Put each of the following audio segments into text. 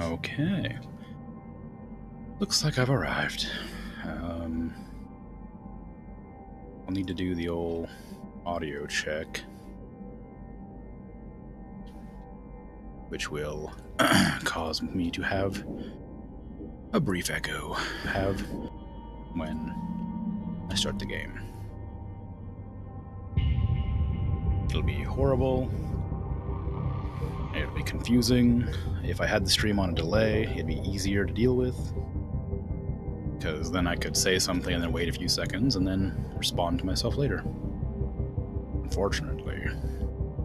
Okay. Looks like I've arrived. I'll need to do the old audio check, which will cause me to have a brief echo when I start the game. It'll be horrible. It'll be confusing. If I had the stream on a delay, it'd be easier to deal with, because then I could say something and then wait a few seconds and then respond to myself later. Unfortunately,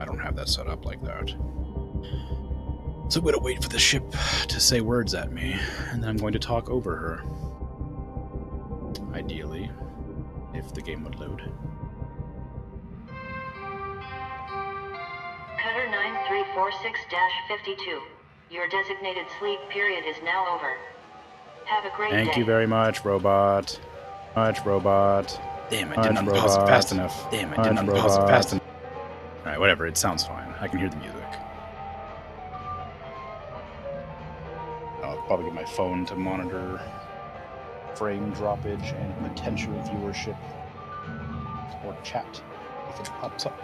I don't have that set up like that. So I'm going to wait for the ship to say words at me, and then I'm going to talk over her. Ideally, if the game would load. Cutter 9346-52. Your designated sleep period is now over. Have a great day. Thank you very much, robot. Robot. Damn, I didn't unpause it fast enough. Alright, whatever, it sounds fine. I can hear the music. I'll probably get my phone to monitor frame droppage and potential viewership or chat if it pops up.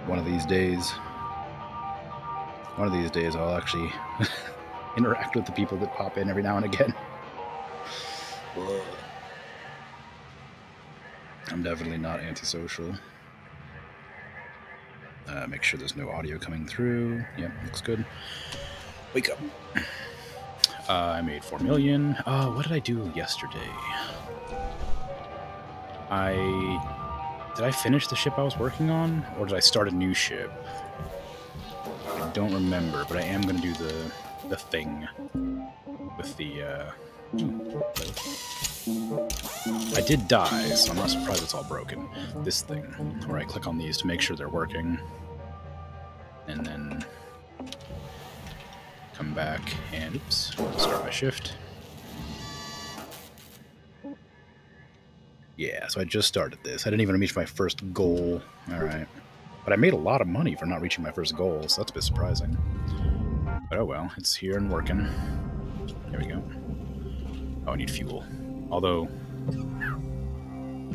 One of these days I'll actually interact with the people that pop in every now and again. I'm definitely not antisocial. Make sure there's no audio coming through. Yep, looks good. Wake up. I made 4 million. What did I do yesterday? Did I finish the ship I was working on? Or did I start a new ship? I don't remember, but I am going to do the thing with the... I did die, so I'm not surprised it's all broken. This thing, where I click on these to make sure they're working. And then come back and, oops, start my shift. Yeah, so I just started this. I didn't even reach my first goal. Alright. But I made a lot of money for not reaching my first goal, so that's a bit surprising. But oh well, it's here and working. There we go. Oh, I need fuel. Although,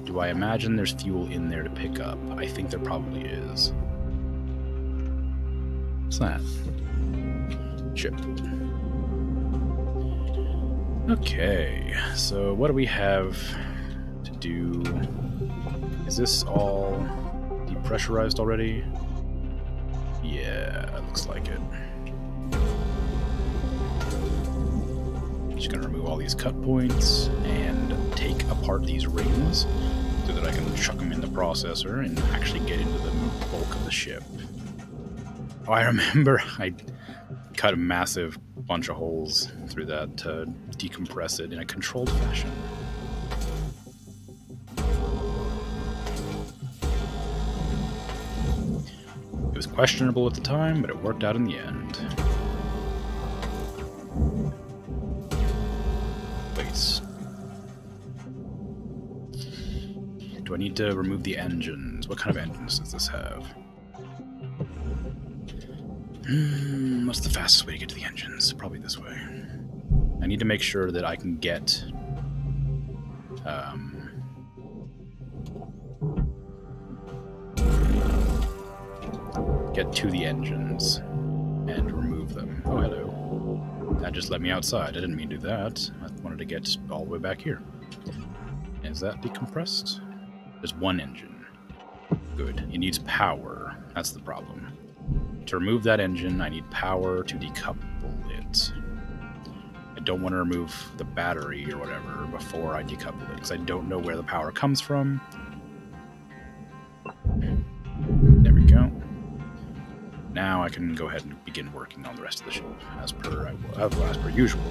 do I imagine there's fuel in there to pick up? I think there probably is. What's that? Ship. Okay, so what do we have to do? Is this all depressurized already? Yeah, looks like it. Just gonna remove all these cut points and take apart these rings so that I can chuck them in the processor and actually get into the bulk of the ship. Oh, I remember I cut a massive bunch of holes through that to decompress it in a controlled fashion. It was questionable at the time, but it worked out in the end. Wait. Do I need to remove the engines? What kind of engines does this have? What's the fastest way to get to the engines? Probably this way. I need to make sure that I can get to the engines and remove them. Oh, hello. That just let me outside. I didn't mean to do that. I wanted to get all the way back here. Is that decompressed? There's one engine. Good. It needs power. That's the problem. To remove that engine, I need power to decouple it. I don't want to remove the battery or whatever before I decouple it, because I don't know where the power comes from. There we go. Now I can go ahead and begin working on the rest of the ship, as per usual,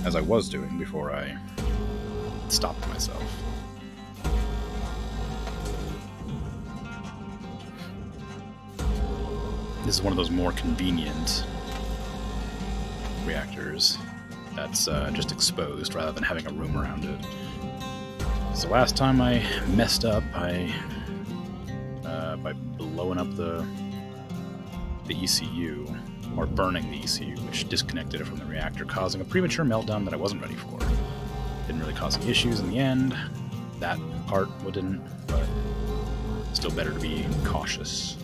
as I was doing before I stopped myself. This is one of those more convenient reactors that's just exposed rather than having a room around it. So last time I messed up, by blowing up the ECU, or burning the ECU, which disconnected it from the reactor, causing a premature meltdown that I wasn't ready for. Didn't really cause any issues in the end. That part didn't, but still better to be cautious.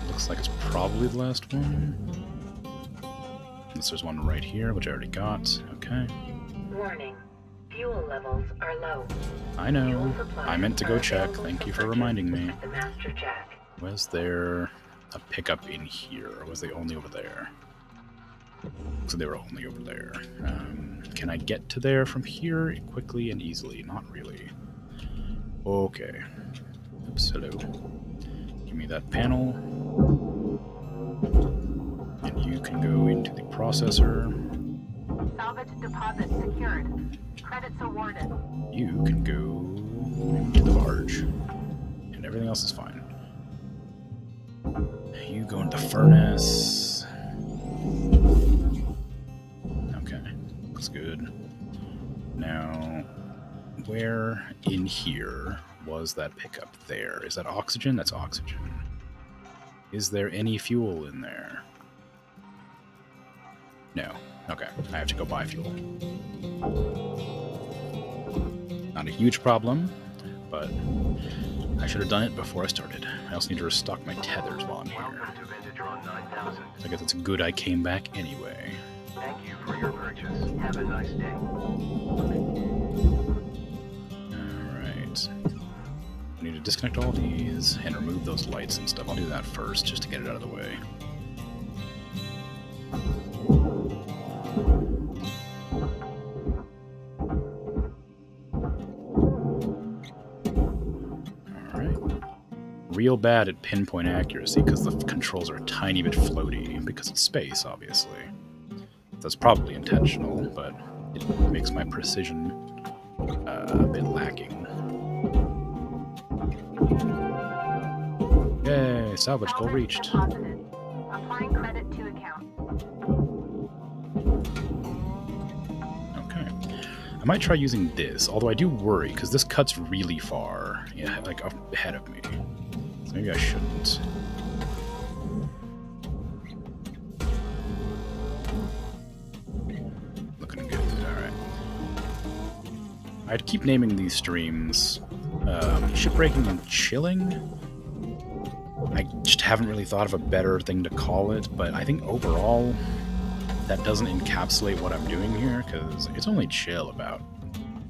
Looks like it's probably the last one. Unless there's one right here, which I already got. Okay. Warning. Fuel levels are low. I know. I meant to go check. Thank you for reminding me. The master jack. Was there a pickup in here, or was they only over there? So they were only over there. Can I get to there from here quickly and easily? Not really. Okay. Oops, hello. Give me that panel. And you can go into the processor. Salvage deposit secured. Credits awarded. You can go into the barge. And everything else is fine. You go into the furnace. Okay. Looks good. Now, where in here was that pickup there? Is that oxygen? That's oxygen. Is there any fuel in there? No. Okay. I have to go buy fuel. Not a huge problem, but I should have done it before I started. I also need to restock my tethers while I'm here. I guess it's good I came back anyway. Thank you for your purchase. Have a nice day. Alright. I need to disconnect all these and remove those lights and stuff. I'll do that first, just to get it out of the way. Alright. Real bad at pinpoint accuracy, because the controls are a tiny bit floaty, because it's space, obviously. That's probably intentional, but it makes my precision a bit lacking. Yay, salvage goal reached. Applying credit to account. Okay. I might try using this, although I do worry, because this cuts really far, yeah, like up ahead of me. So maybe I shouldn't. Looking good, alright. I'd keep naming these streams Shipbreaking and Chilling. I just haven't really thought of a better thing to call it, but I think overall that doesn't encapsulate what I'm doing here, because it's only chill about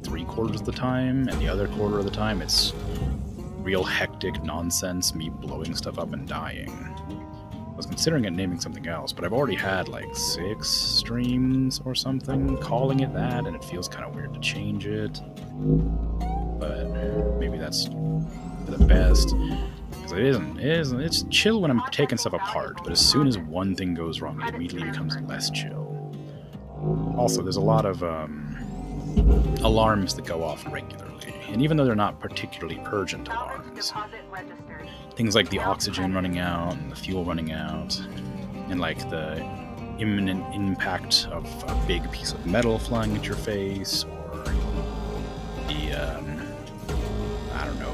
3/4 of the time, and the other quarter of the time it's real hectic nonsense, me blowing stuff up and dying. I was considering it naming something else, but I've already had like 6 streams or something calling it that, and it feels kind of weird to change it. But maybe that's for the best. It isn't. It's chill when I'm taking stuff apart, but as soon as one thing goes wrong, it immediately becomes less chill. Also, there's a lot of alarms that go off regularly, and even though they're not particularly urgent alarms, things like the oxygen running out and the fuel running out, and like the imminent impact of a big piece of metal flying at your face, or the I don't know,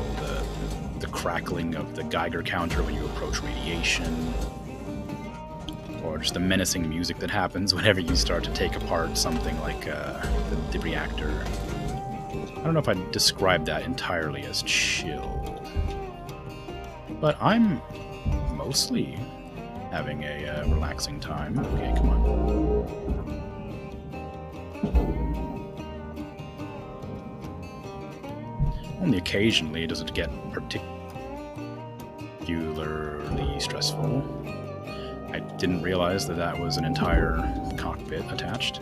the crackling of the Geiger counter when you approach radiation, or just the menacing music that happens whenever you start to take apart something like the reactor. I don't know if I'd describe that entirely as chill, but I'm mostly having a relaxing time. Okay, come on. Only occasionally does it get particularly stressful. I didn't realize that that was an entire cockpit attached.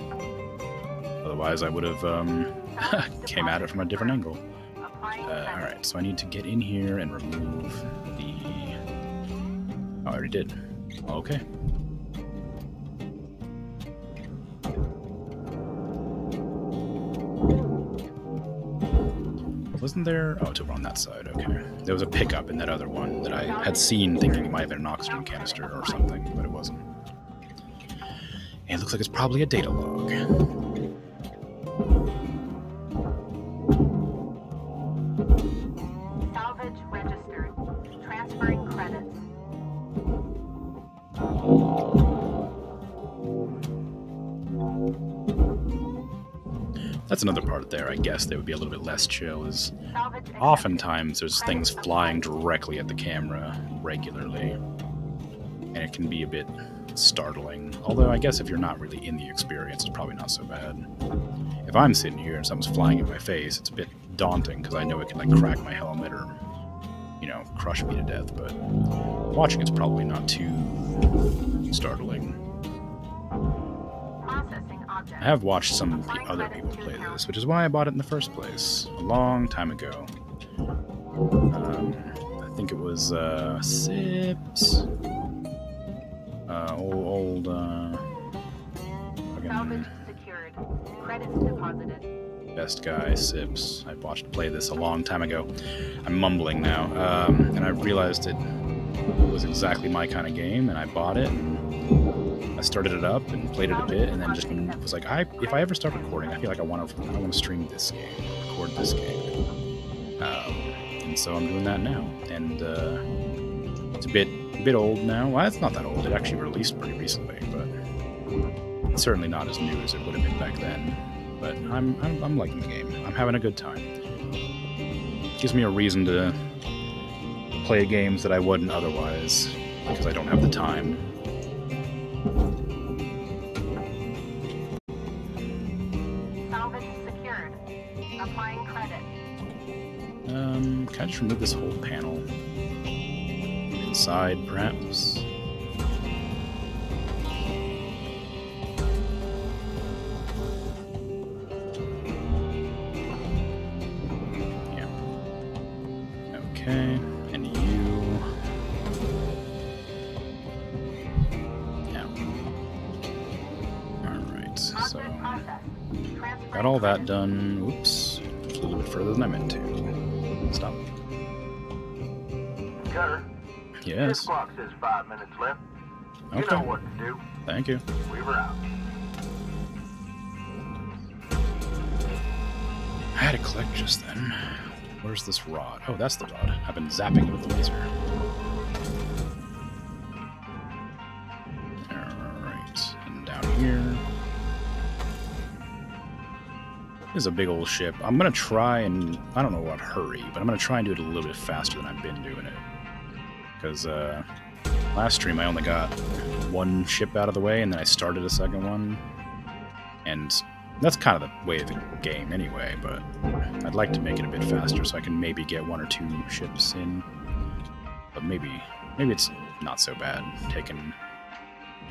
Otherwise I would have came at it from a different angle. Alright, so I need to get in here and remove the... Oh, I already did. Okay. Wasn't there? Oh, it's over on that side. Okay. There was a pickup in that other one that I had seen, thinking it might have been an oxygen canister or something, but it wasn't. And it looks like it's probably a data log. Salvage registered. Transferring credits. That's another part there, I guess, that would be a little bit less chill, is oftentimes there's things flying directly at the camera regularly, and it can be a bit startling. Although I guess if you're not really in the experience, it's probably not so bad. If I'm sitting here and something's flying in my face, it's a bit daunting, because I know it can, like, crack my helmet or, you know, crush me to death, but watching it's probably not too startling. I have watched some other people play this, which is why I bought it in the first place, a long time ago. I think it was, Sips. Old, Salvage secured. Credits deposited. Best guy, Sips. I watched play this a long time ago. I'm mumbling now, and I realized it was exactly my kind of game, and I bought it, and I started it up and played it a bit, and then just was like, if I ever start recording, I feel like I want to stream this game, record this game, and so I'm doing that now. And it's a bit old now. Well, it's not that old. It actually released pretty recently, but it's certainly not as new as it would have been back then. But I'm liking the game. I'm having a good time. It gives me a reason to play games that I wouldn't otherwise, because I don't have the time. Salvage secured. Applying credit. Can I just remove this whole panel? Inside, perhaps? Yeah. Okay, and you... Yeah. Alright, so... Got all that done. Oops. A little bit further than I meant to. Stop. Gunner. Yes. This clock says 5 minutes left. You Okay. know what to do. Thank you. We were out. I had to collect just then. Where's this rod? Oh, that's the rod. I've been zapping it with the laser. Alright. And down here. This is a big old ship. I'm going to try and... I don't know what hurry, but I'm going to try and do it a little bit faster than I've been doing it. Because last stream I only got one ship out of the way, and then I started a second one. And that's kind of the way of the game anyway, but I'd like to make it a bit faster so I can maybe get one or two ships in. But maybe it's not so bad, taking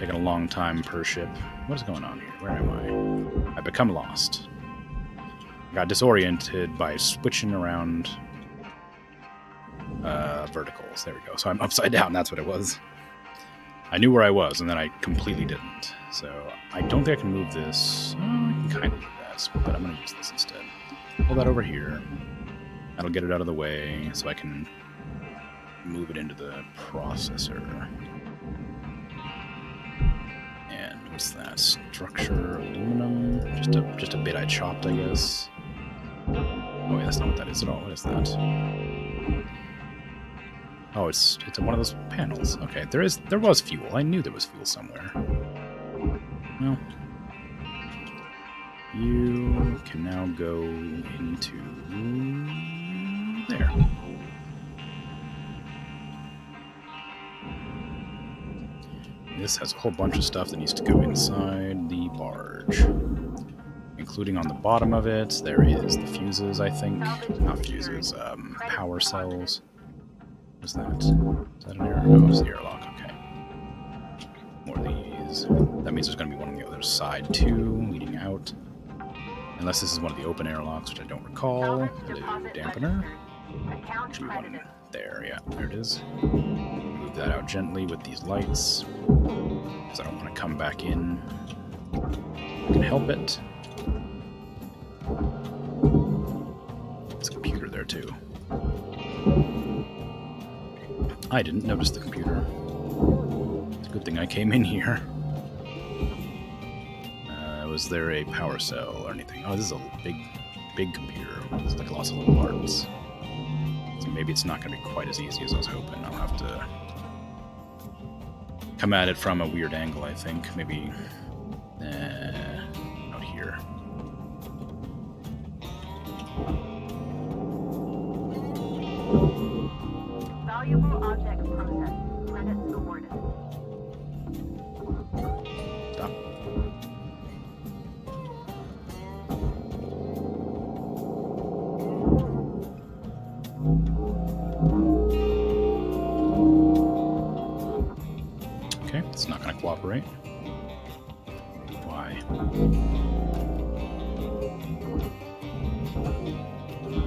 a long time per ship. What is going on here? Where am I? I've become lost. I got disoriented by switching around verticals. There we go. So I'm upside down. That's what it was. I knew where I was, and then I completely didn't. So I don't think I can move this. Oh, I can kind of do that, but I'm going to use this instead. Pull that over here. That'll get it out of the way, so I can move it into the processor. And what's that? Structure, aluminum. Just a bit I chopped, I guess. Oh, wait, that's not what that is at all. What is that? Oh, it's one of those panels. Okay, there was fuel. I knew there was fuel somewhere. Well, you can now go into there. This has a whole bunch of stuff that needs to go inside the barge. Including on the bottom of it, there is the fuses, I think. Not fuses, power cells. What's that? Is that an air? Oh, it's the airlock, okay. More of these. That means there's going to be one on the other side, too, leading out. Unless this is one of the open airlocks, which I don't recall. Hello, dampener. Should be one there, yeah, there it is. Move that out gently with these lights. Because I don't want to come back in. I can help it. There's a computer there too. I didn't notice the computer. It's a good thing I came in here. Was there a power cell or anything? Oh, this is a big computer. There's like lots of little parts. So maybe it's not going to be quite as easy as I was hoping. I'll have to come at it from a weird angle, I think. Maybe out here. Valuable objects processed. Credits awarded. Stop. Okay, it's not going to cooperate. Why?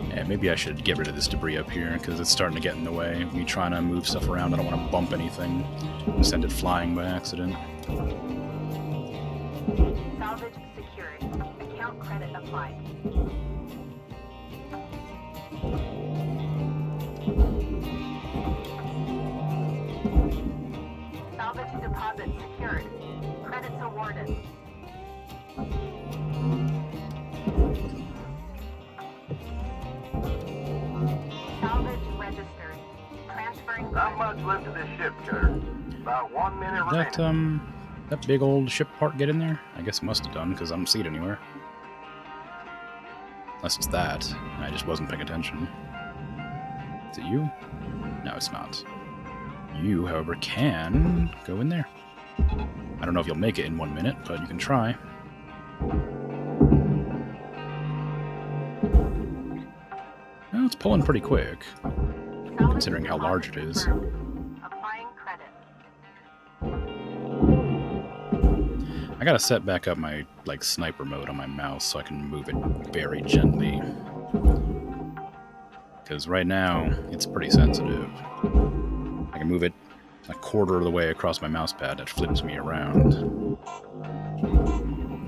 Yeah, maybe I should get rid of this debris up here, because it's starting to get in the way. Me trying to move stuff around, I don't want to bump anything and send it flying by accident. Salvage secured. Account credit applied. Salvage deposit secured. Credits awarded. Salvage registered. Transferring Not much left of this ship, Cutter. About 1 minute remaining. That big old ship part get in there? I guess it must have done, because I don't see it anywhere. Unless it's that, and I just wasn't paying attention. Is it you? No, it's not. You, however, can go in there. I don't know if you'll make it in 1 minute, but you can try. Well, it's pulling pretty quick, considering how large it is. Applying credit. I gotta set back up my, like, sniper mode on my mouse so I can move it very gently. Because right now, it's pretty sensitive. I can move it a quarter of the way across my mouse pad, that flips me around.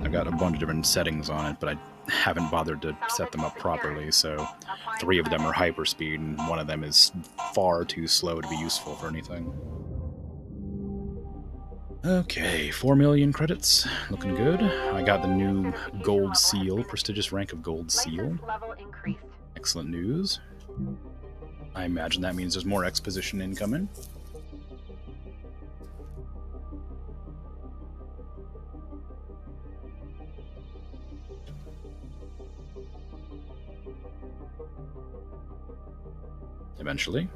I've got a bunch of different settings on it, but I haven't bothered to set them up properly, so 3 of them are hyperspeed, and 1 of them is far too slow to be useful for anything. Okay, 4 million credits. Looking good. I got the new gold seal, prestigious rank of gold seal. License level increased. Excellent news. I imagine that means there's more exposition incoming. Eventually.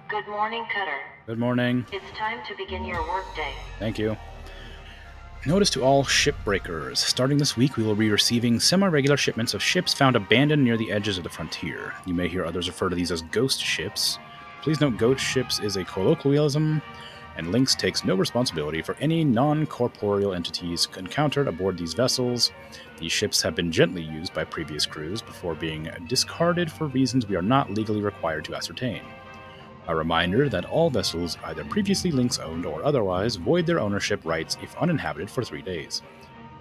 Good morning, Cutter. Good morning. It's time to begin your workday. Thank you. Notice to all shipbreakers. Starting this week, we will be receiving semi-regular shipments of ships found abandoned near the edges of the frontier. You may hear others refer to these as ghost ships. Please note ghost ships is a colloquialism, and Lynx takes no responsibility for any non-corporeal entities encountered aboard these vessels. These ships have been gently used by previous crews before being discarded for reasons we are not legally required to ascertain. A reminder that all vessels, either previously Lynx owned or otherwise, void their ownership rights if uninhabited for 3 days.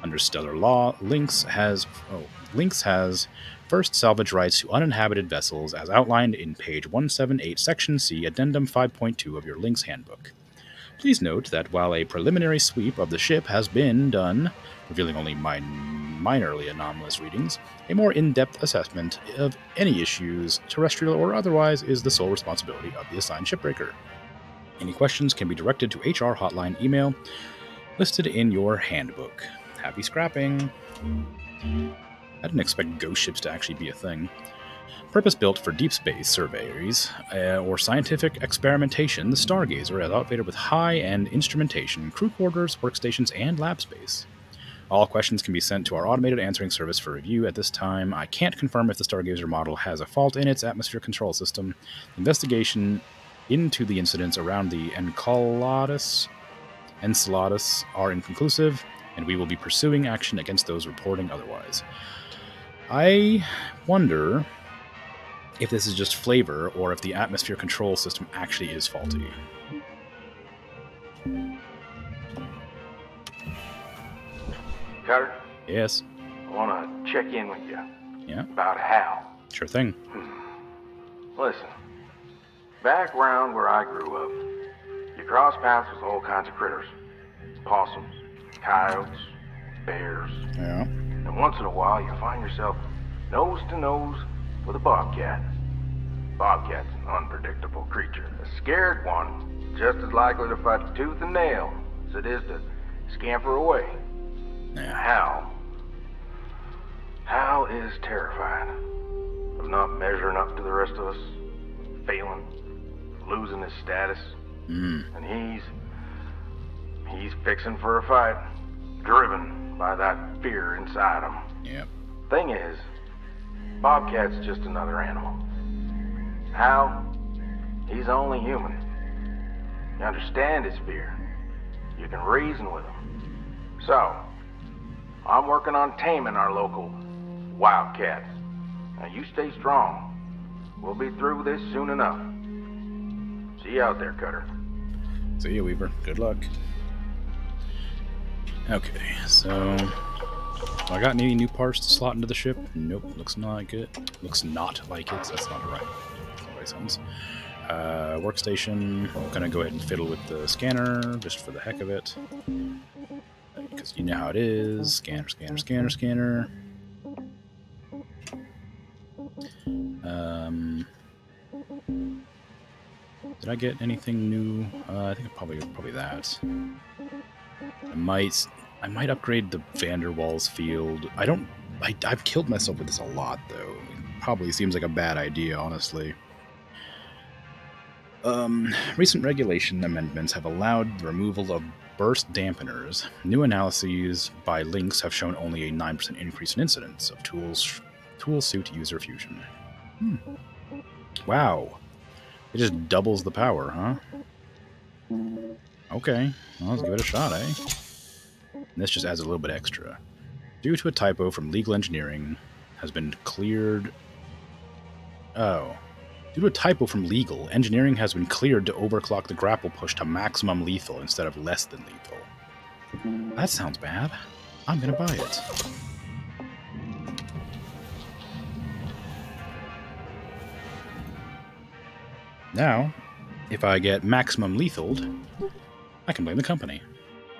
Under stellar law, Lynx has first salvage rights to uninhabited vessels as outlined in page 178, section C, addendum 5.2 of your Lynx handbook. Please note that while a preliminary sweep of the ship has been done, revealing only minorly anomalous readings, a more in-depth assessment of any issues, terrestrial or otherwise, is the sole responsibility of the assigned shipbreaker. Any questions can be directed to HR hotline email listed in your handbook. Happy scrapping! I didn't expect ghost ships to actually be a thing. Purpose-built for deep space surveys or scientific experimentation, the Stargazer is outfitted with high-end instrumentation, crew quarters, workstations, and lab space. All questions can be sent to our automated answering service for review at this time. I can't confirm if the Stargazer model has a fault in its atmosphere control system. Investigation into the incidents around the Enceladus are inconclusive, and we will be pursuing action against those reporting otherwise. I wonder if this is just flavor, or if the atmosphere control system actually is faulty. Cutter, Yes. I want to check in with you Yeah. about Hal. Sure thing. Listen, back around where I grew up, you cross paths with all kinds of critters. Possums, coyotes, bears. Yeah. And once in a while, you find yourself nose to nose with a bobcat. Bobcat's an unpredictable creature. A scared one, just as likely to fight tooth and nail as it is to scamper away. Yeah. Hal is terrified of not measuring up to the rest of us, failing, losing his status. And he's fixing for a fight, driven by that fear inside him. Yep. Thing is, Bobcat's just another animal. Hal, he's only human. You understand his fear. You can reason with him. So, I'm working on taming our local wildcats. Now you stay strong. We'll be through this soon enough. See you out there, Cutter. See you, Weaver. Good luck. Okay, so... I got any new parts to slot into the ship? Nope, looks not like it. Looks not like it. That's not the right sentence. Workstation. I'm gonna go ahead and fiddle with the scanner, just for the heck of it. Because you know how it is. Scanner, scanner, scanner, scanner. Did I get anything new? I think probably that. I might upgrade the Vander Waals field. I've killed myself with this a lot, though. It probably seems like a bad idea, honestly. Recent regulation amendments have allowed the removal of burst dampeners. New analyses by links have shown only a 9% increase in incidence of tool suit user fusion. Wow. It just doubles the power, huh? Okay, well, let's give it a shot, eh? And this just adds a little bit extra. Due to a typo from legal engineering, has been cleared... Oh. Due to a typo from legal, engineering has been cleared to overclock the grapple push to maximum lethal instead of less than lethal. That sounds bad. I'm gonna buy it. Now, if I get maximum lethaled, I can blame the company.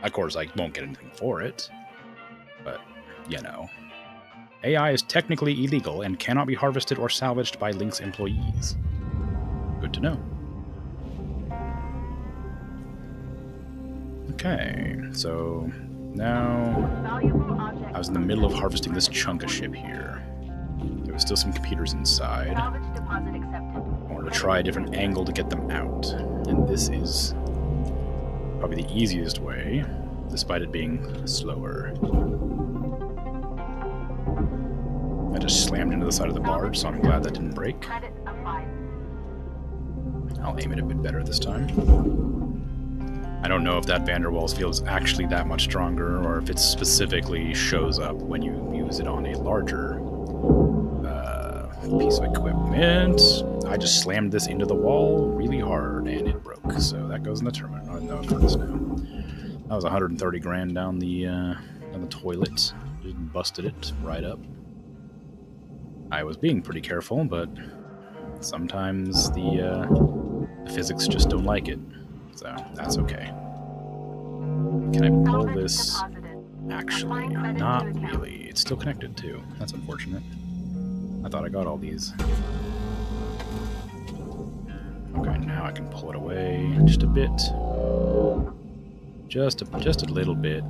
Of course, I won't get anything for it, but, you know. AI is technically illegal and cannot be harvested or salvaged by Link's employees. Good to know. Okay, so now I was in the middle of harvesting this chunk of ship here. There was still some computers inside. I wanted to try a different angle to get them out, and this is probably the easiest way, despite it being slower. I just slammed into the side of the barge, so I'm glad that didn't break. I'll aim it a bit better this time. I don't know if that Vander Waals field is actually that much stronger, or if it specifically shows up when you use it on a larger piece of equipment. I just slammed this into the wall really hard, and it broke. So that goes in the terminal. No, furnace now. That was 130 grand down the toilet. Just busted it right up. I was being pretty careful, but sometimes the physics just don't like it. So that's okay. Can I pull this? Actually, not really. It's still connected too. That's unfortunate. I thought I got all these. Okay, now I can pull it away just a bit. Just a little bit.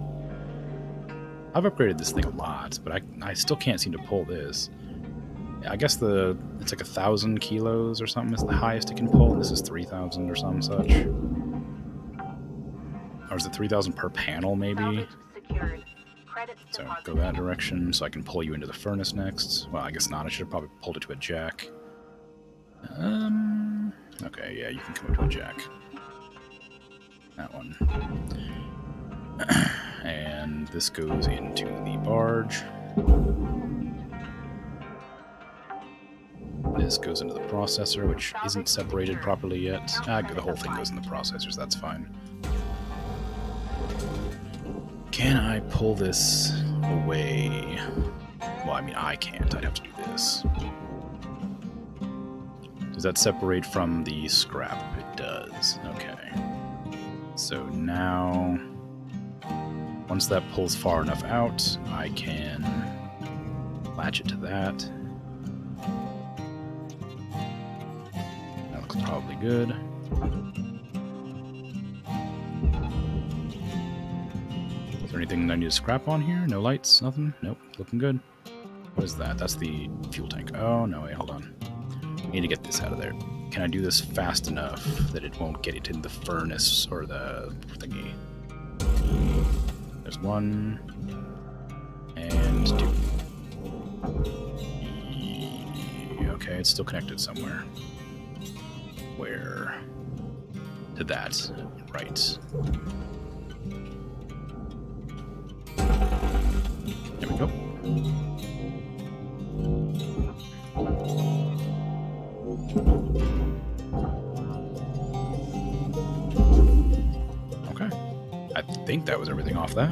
I've upgraded this thing a lot, but I still can't seem to pull this. I guess it's like 1,000 kilos or something is the highest it can pull, and this is 3,000 or something such. Or is it 3,000 per panel, maybe? So go that direction, so I can pull you into the furnace next. Well, I guess not. I should have probably pulled it to a jack. Okay, yeah, you can come up to a jack. That one. And this goes into the barge. This goes into the processor, which isn't separated properly yet. The whole thing goes in the processors, that's fine. Can I pull this away. Well, I mean, I can't. I'd have to do this. Does that separate from the scrap? It does. Okay. So now, once that pulls far enough out, I can latch it to that. That looks probably good. Is there anything I need to scrap on here? No lights? Nothing? Nope. Looking good. What is that? That's the fuel tank. Oh, no, wait, hold on. I need to get this out of there. Can I do this fast enough that it won't get it in the furnace or the thingy? There's one. And two. Okay, it's still connected somewhere. Where? To that. Right. There we go. Okay. I think that was everything off that.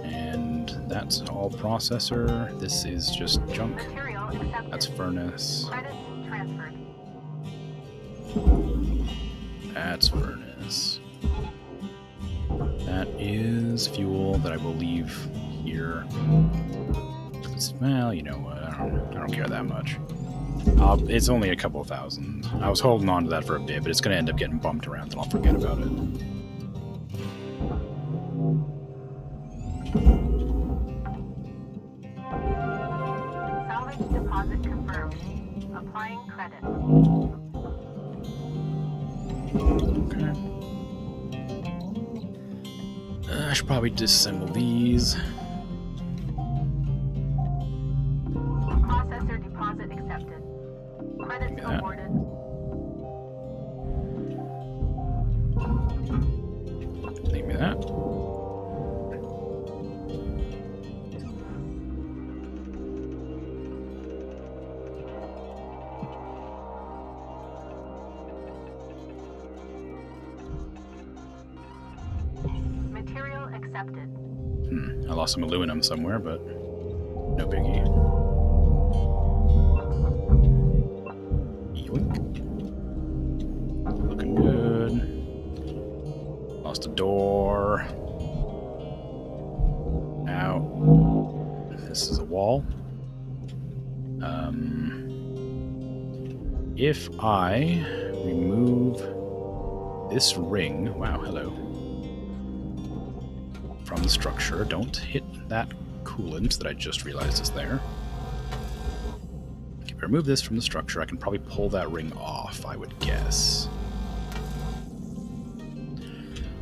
And that's all processor. This is just junk. Material accepted. That's furnace. Credits transferred. That's furnace. That is fuel that I will leave here. Well, you know what? I don't care that much. It's only a couple of thousand. I was holding on to that for a bit, but it's going to end up getting bumped around, and I'll forget about it. Salvage deposit confirmed. Applying credit. Okay. I should probably disassemble these. Processor deposit accepted. Credits Give me that. awarded. Leave me that. Material accepted. I lost some aluminum somewhere, but no biggie. Yoink. Looking good. Lost a door. Out. This is a wall. If I remove this ring, wow, hello, from the structure, don't hit that coolant that I just realized is there. If I remove this from the structure, I can probably pull that ring off, I would guess.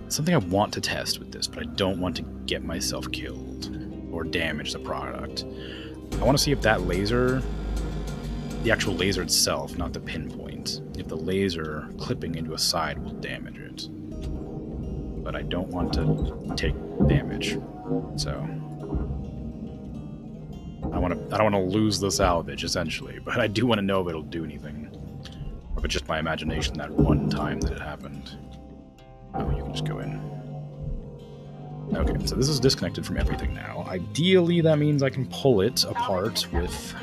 Something I want to test with this, but I don't want to get myself killed or damage the product. I want to see if that laser, the actual laser itself, not the pinpoint, if the laser clipping into a side will damage it. But I don't want to take damage, so I don't want to lose the salvage essentially, but I do want to know if it'll do anything, or if it's just my imagination that one time that it happened. Oh, you can just go in. Okay, so this is disconnected from everything now. Ideally, that means I can pull it apart with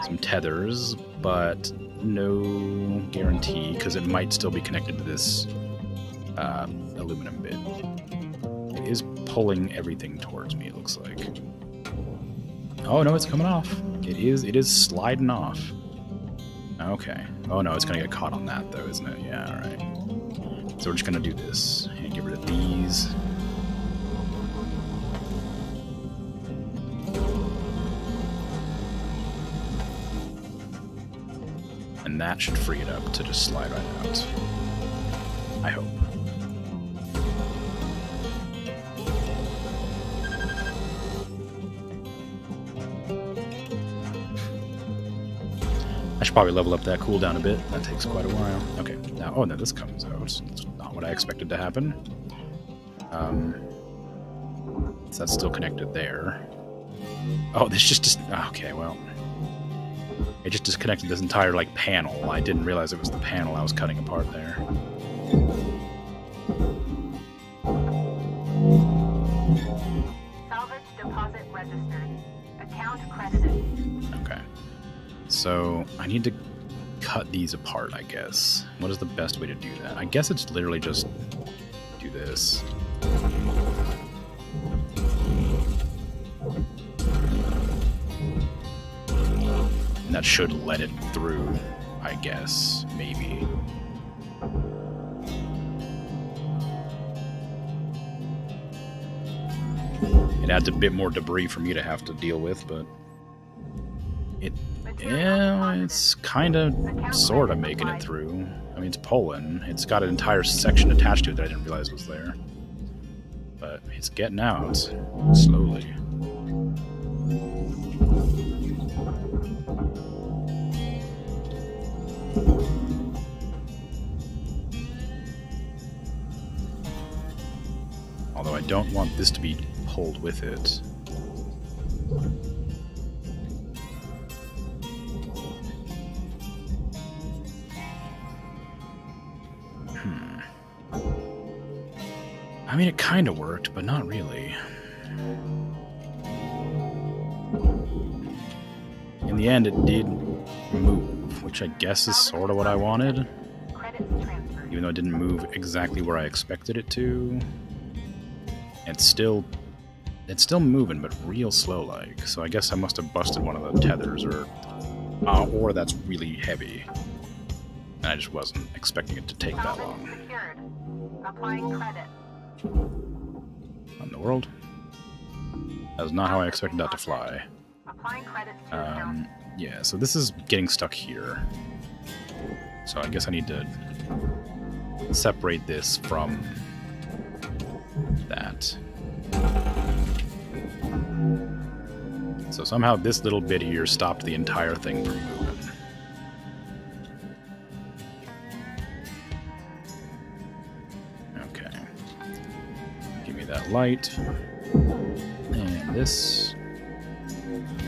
some tethers, but no guarantee, because it might still be connected to this aluminum bit. It is pulling everything towards me, it looks like. Oh no, it's coming off. It is sliding off. Okay. Oh no, it's gonna get caught on that though, isn't it? Yeah, alright. So we're just gonna do this and get rid of these. And that should free it up to just slide right out. I hope. I should probably level up that cooldown a bit. That takes quite a while. Okay, now, oh no, this comes out. It's not what I expected to happen. So that's still connected there. Oh, this just okay, well. It just disconnected this entire, like, panel. I didn't realize it was the panel I was cutting apart there. Salvage deposit registered. Account credited. Okay. So, I need to cut these apart, I guess. What is the best way to do that? I guess it's literally just do this. And that should let it through, I guess. Maybe. It adds a bit more debris for me to have to deal with, but it's kind of, sort of making it through. I mean, it's Poland. It's got an entire section attached to it that I didn't realize was there. But it's getting out, slowly. Although I don't want this to be pulled with it. I mean, it kind of worked, but not really. In the end, it did move, which I guess is sort of what I wanted. Even though it didn't move exactly where I expected it to. It's still moving, but real slow-like. So I guess I must have busted one of the tethers, or that's really heavy. And I just wasn't expecting it to take that long. Applying credit. What in the world? That was not how I expected that to fly. Applying credit to account. Yeah, so this is getting stuck here. So I guess I need to separate this from that. So somehow this little bit here stopped the entire thing from moving. Okay. Give me that light. And this.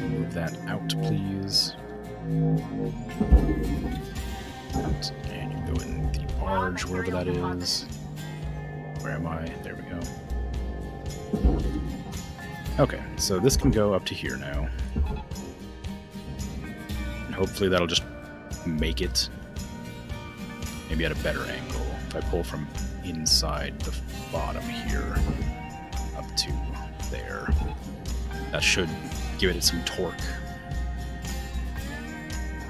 Move that out, please. And you go in the barge, wherever that is. Where am I? There we go. Okay, so this can go up to here now. And hopefully that'll just make it maybe at a better angle. If I pull from inside the bottom here up to there, that should give it some torque.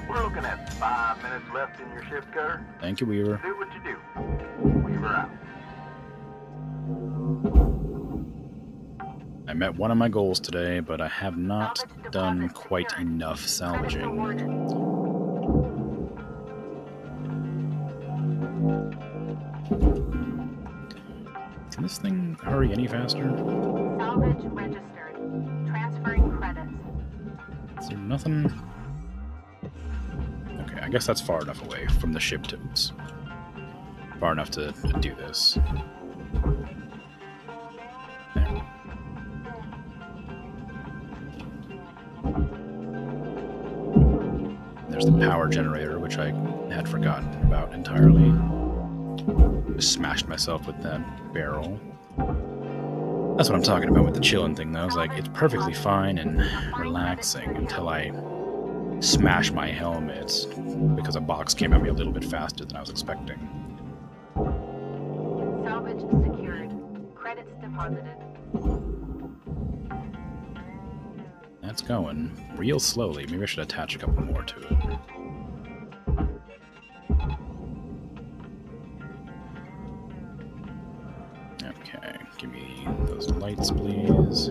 We're looking at 5 minutes left in your ship cutter. Thank you, Weaver. Do what you do. Weaver out. I met one of my goals today, but I have not done quite enough salvaging. Can this thing hurry any faster? Salvage registered. Transferring credits. Is there nothing? Okay, I guess that's far enough away from the ship tips. Far enough to do this. There. There's the power generator, which I had forgotten about entirely. Just smashed myself with that barrel. That's what I'm talking about with the chilling thing, though. I was like, it's perfectly fine and relaxing until I smash my helmet because a box came at me a little bit faster than I was expecting. Salvage secured. Credits deposited. That's going real slowly. Maybe I should attach a couple more to it. Okay, give me those lights, please.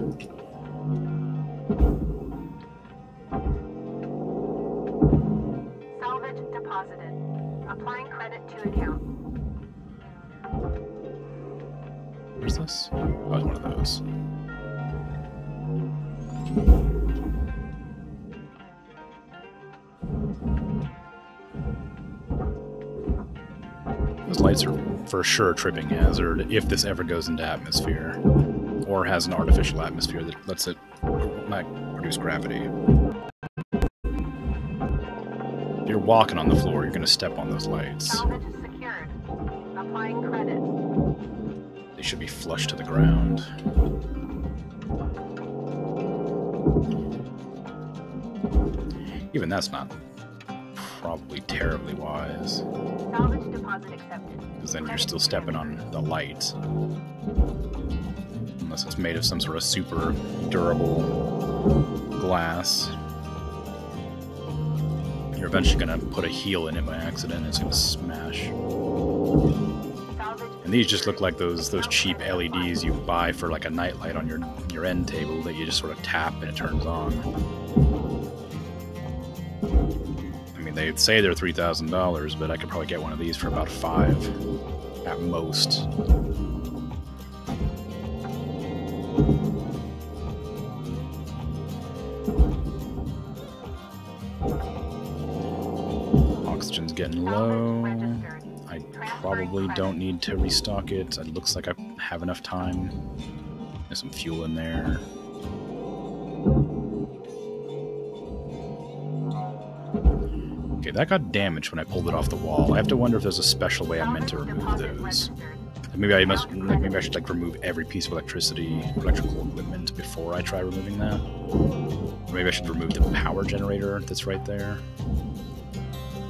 Salvage deposited. Applying credit to account. Where's this? Oh, it's one of those. Those lights are for sure a tripping hazard if this ever goes into atmosphere. Or has an artificial atmosphere that lets it not produce gravity. If you're walking on the floor, you're going to step on those lights. Salvage secured. Applying credit. They should be flush to the ground. Even that's not probably terribly wise. Salvage deposit accepted. Because then you're still stepping on the light. Unless it's made of some sort of super durable glass. You're eventually going to put a heel in it by accident and it's going to smash. And these just look like those cheap LEDs you buy for like a nightlight on your end table that you just sort of tap and it turns on. I mean, they'd say they're $3,000, but I could probably get one of these for about $5 at most. Oxygen's getting low. I probably don't need to restock it. It looks like I have enough time. There's some fuel in there. Okay, that got damaged when I pulled it off the wall. I have to wonder if there's a special way I'm meant to remove those. Maybe I should like remove every piece of electrical equipment before I try removing that. Or maybe I should remove the power generator that's right there.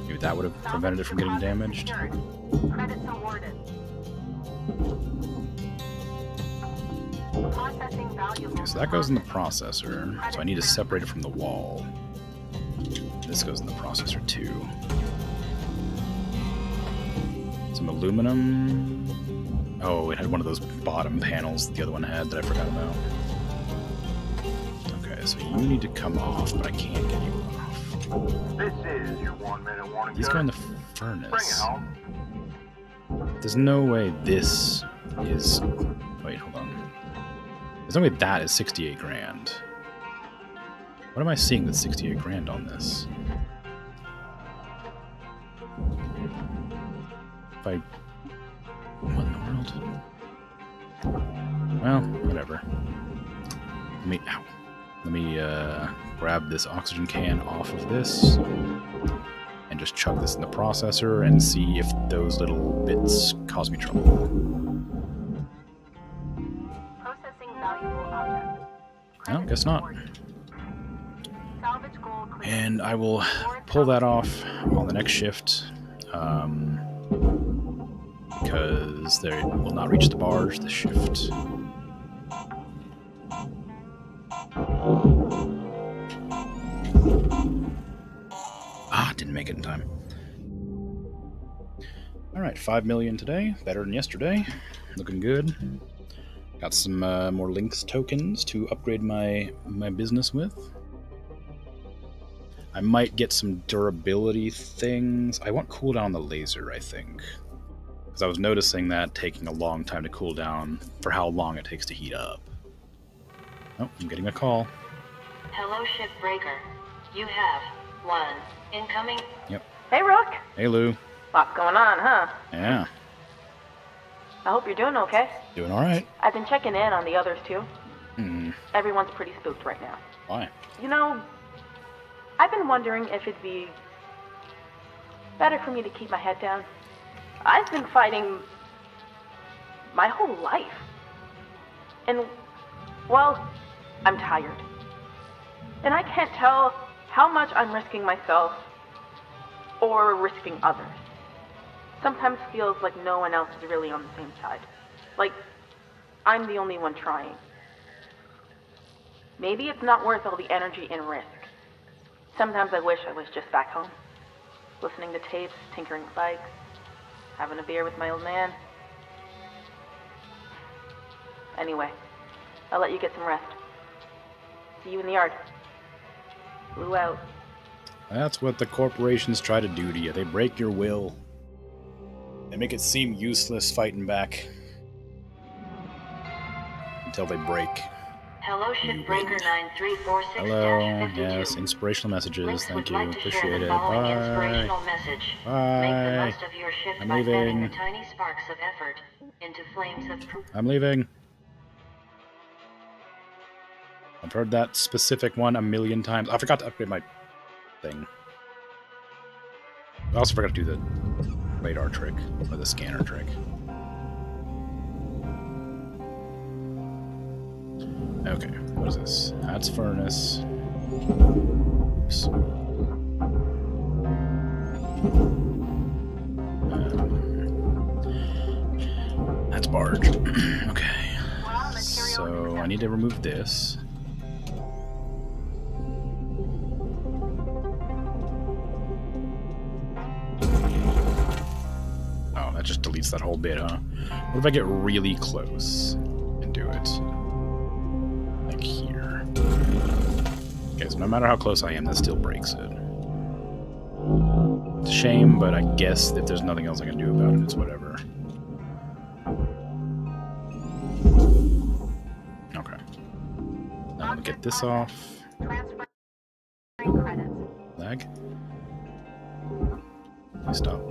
Maybe that would have prevented it from getting damaged. Credits awarded. Processing valuable. Okay, so that goes in the processor. So I need to separate it from the wall. This goes in the processor too. Some aluminum. Oh, it had one of those bottom panels that the other one had that I forgot about. Okay, so you need to come off, but I can't get you off. This is your 1-minute warning. These go in the Bring it furnace. home. There's no way this is... Wait, hold on. There's no way that is 68 grand. What am I seeing that's 68 grand on this? If I... What in the world? Well, whatever. Let me grab this oxygen can off of this and just chuck this in the processor and see if those little bits cause me trouble. Processing valuable object. No, guess not. Salvage goal clear. And I will pull that off on the next shift, because they will not reach the barge this shift. Ah, didn't make it in time. Alright, 5 million today. Better than yesterday. Looking good. Got some more Lynx tokens to upgrade my business with. I might get some durability things. I want cooldown on the laser, I think. Because I was noticing that taking a long time to cool down for how long it takes to heat up. Oh, I'm getting a call. Hello, Shipbreaker. You have one incoming. Yep. Hey, Rook. Hey, Lou. Lots going on, huh? Yeah. I hope you're doing okay. Doing alright. I've been checking in on the others, too. Hmm. Everyone's pretty spooked right now. Why? You know, I've been wondering if it'd be better for me to keep my head down. I've been fighting my whole life. And, well, I'm tired. And I can't tell how much I'm risking myself or risking others. Sometimes feels like no one else is really on the same side. Like, I'm the only one trying. Maybe it's not worth all the energy and risk. Sometimes I wish I was just back home, listening to tapes, tinkering with bikes, having a beer with my old man. Anyway, I'll let you get some rest. See you in the yard. Blue out. That's what the corporations try to do to you. They break your will. They make it seem useless fighting back. Until they break. Hello, Shipbreaker 9346-52. Hello, yes, inspirational messages, Lynx thank would you, like to share appreciate the it, following bye. inspirational message. Make the Bye. most of your shift I'm by fanning leaving. the tiny sparks of effort into flames of... I'm leaving. I've heard that specific one a million times. I forgot to upgrade my thing. I also forgot to do the radar trick, or the scanner trick. Okay, what is this? That's furnace. Oops. That's barge. Okay. So I need to remove this. Oh, that just deletes that whole bit, huh? What if I get really close and do it? Like here. Okay, so no matter how close I am, that still breaks it. It's a shame, but I guess if there's nothing else I can do about it, it's whatever. Okay. Now I'm gonna get this off. Lag? Please stop.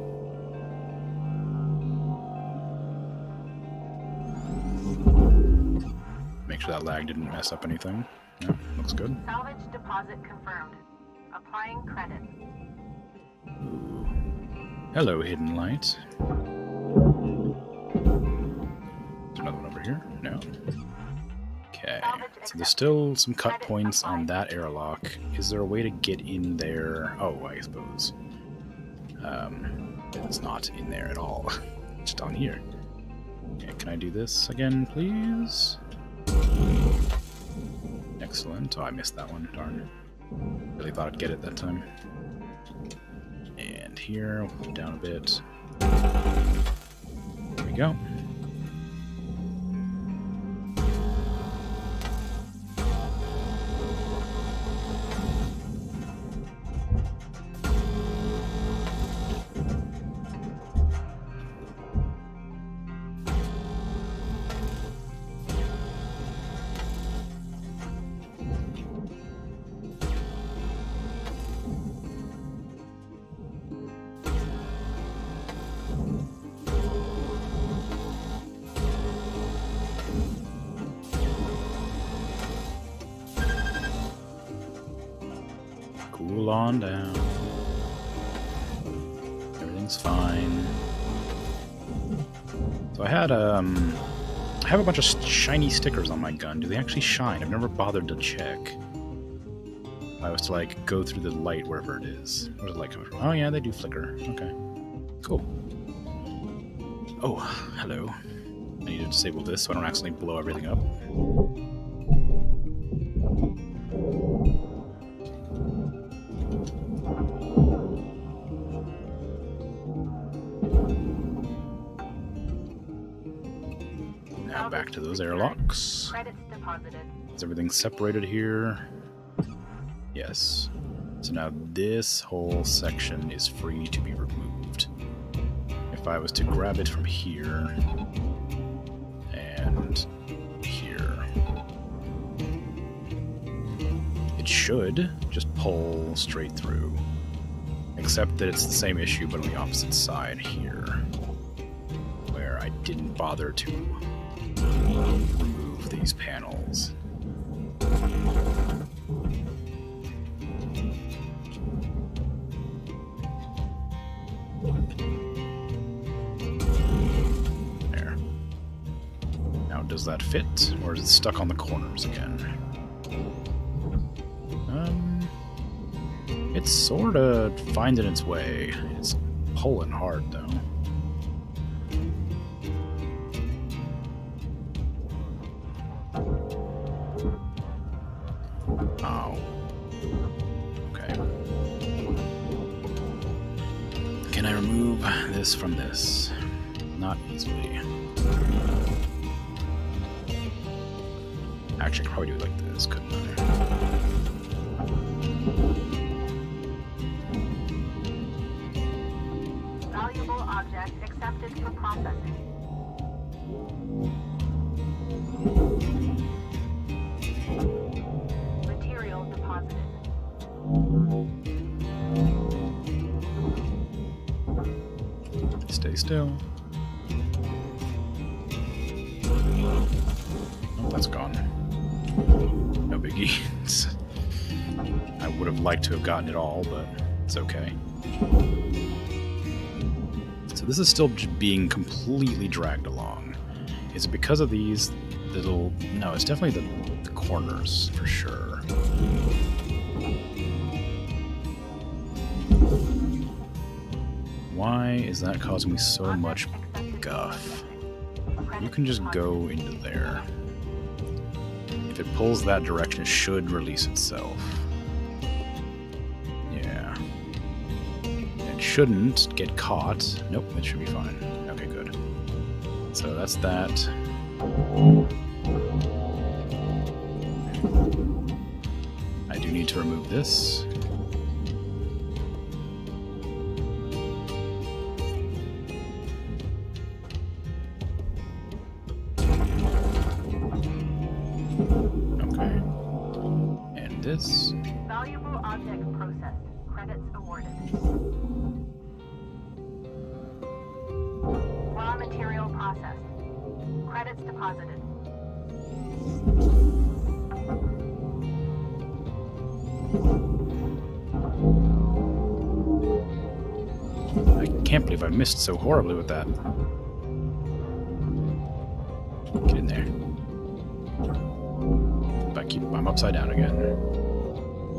Make sure that lag didn't mess up anything. Yeah, looks good. Salvage deposit confirmed. Applying credit. Ooh. Hello, hidden light. There's another one over here? No. Okay. So there's still some cut points on that airlock. Is there a way to get in there? Oh, I suppose. It's not in there at all. It's down here. Okay, can I do this again, please? Excellent. Oh, I missed that one. Darn. Really thought I'd get it that time. And here, down a bit. There we go. Cool on down. Everything's fine. So I had I have a bunch of shiny stickers on my gun. Do they actually shine? I've never bothered to check. If I was to like go through the light wherever it is. Where's the light coming from? Oh yeah, they do flicker. Okay. Cool. Oh, hello. I need to disable this so I don't accidentally blow everything up. Now back to those airlocks. Credits deposited. Is everything separated here? Yes. So now this whole section is free to be removed. If I was to grab it from here and here, it should just pull straight through. Except that it's the same issue but on the opposite side here, where I didn't bother to remove these panels. There. Now does that fit, or is it stuck on the corners again? It's sorta finding its way. It's pulling hard though. Oh. Okay. Can I remove this from this? Not easily. Actually, I could probably do it like this, couldn't I? Valuable object accepted for processing. Material deposited. Stay still. Oh, that's gone. No biggie. I would have liked to have gotten it all, but it's okay. So this is still being completely dragged along. Is it because of these little... No, it's definitely the corners, for sure. Why is that causing me so much guff? You can just go into there. If it pulls that direction, it should release itself. Yeah. It shouldn't get caught. Nope, it should be fine. Okay, good. So that's that. I do need to remove this. Okay. And this. Valuable object processed. Credits awarded. Raw material processed. Credits deposited. I can't believe I missed so horribly with that. Get in there. I'm upside down again.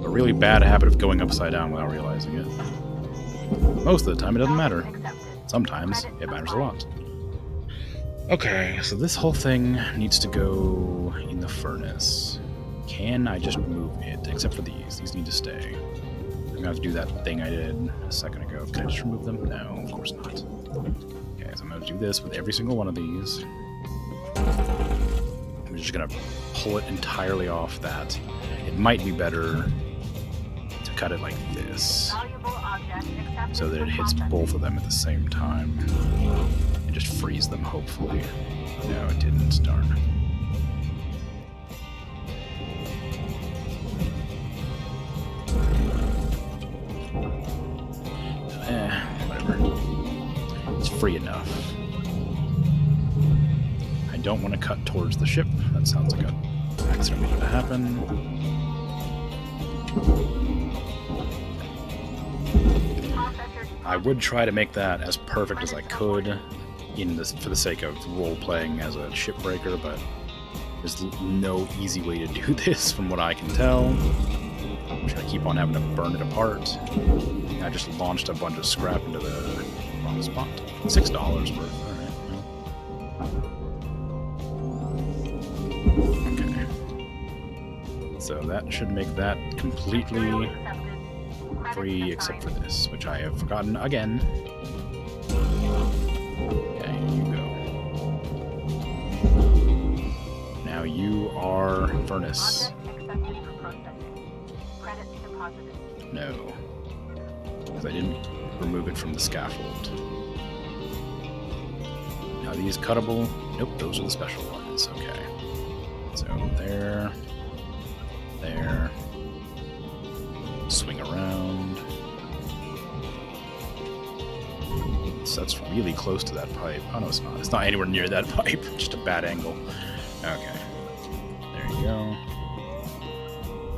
A really bad habit of going upside down without realizing it. Most of the time it doesn't matter. Sometimes it matters a lot. Okay, so this whole thing needs to go in the furnace. Can I just move it? Except for these. These need to stay. I'm gonna have to do that thing I did a second ago. Can I just remove them? No, of course not. Okay, so I'm gonna do this with every single one of these. I'm just gonna pull it entirely off that. It might be better to cut it like this, so that it hits both of them at the same time. And just freeze them, hopefully. No, it didn't. Darn. Whatever. It's free enough. I don't want to cut towards the ship. That sounds like an accident waiting to happen. I would try to make that as perfect as I could for the sake of role-playing as a shipbreaker, but there's no easy way to do this from what I can tell. I'm just gonna keep on having to burn it apart. I just launched a bunch of scrap into the wrong spot. $6 worth. Alright. Okay. So that should make that completely free except for this, which I have forgotten again. Okay, you go. Now you are furnace. No. Because I didn't remove it from the scaffold. Now these cuttable? Nope, those are the special ones. Okay. So there. There. Swing around. So that's really close to that pipe. Oh no, it's not. It's not anywhere near that pipe. Just a bad angle. Okay. There you go.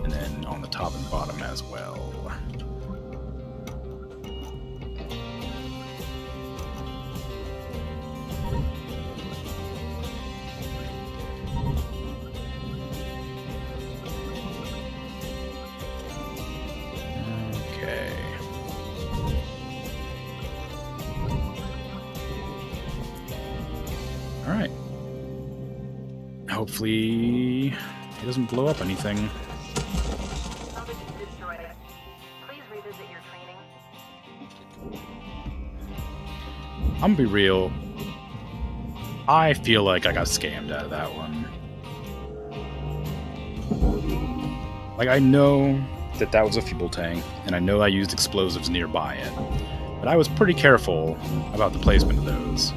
And then on the top and bottom as well. Alright. Hopefully it doesn't blow up anything. Please revisit your training. I'm gonna be real. I feel like I got scammed out of that one. Like, I know that was a fuel tank, and I know I used explosives nearby it, but I was pretty careful about the placement of those.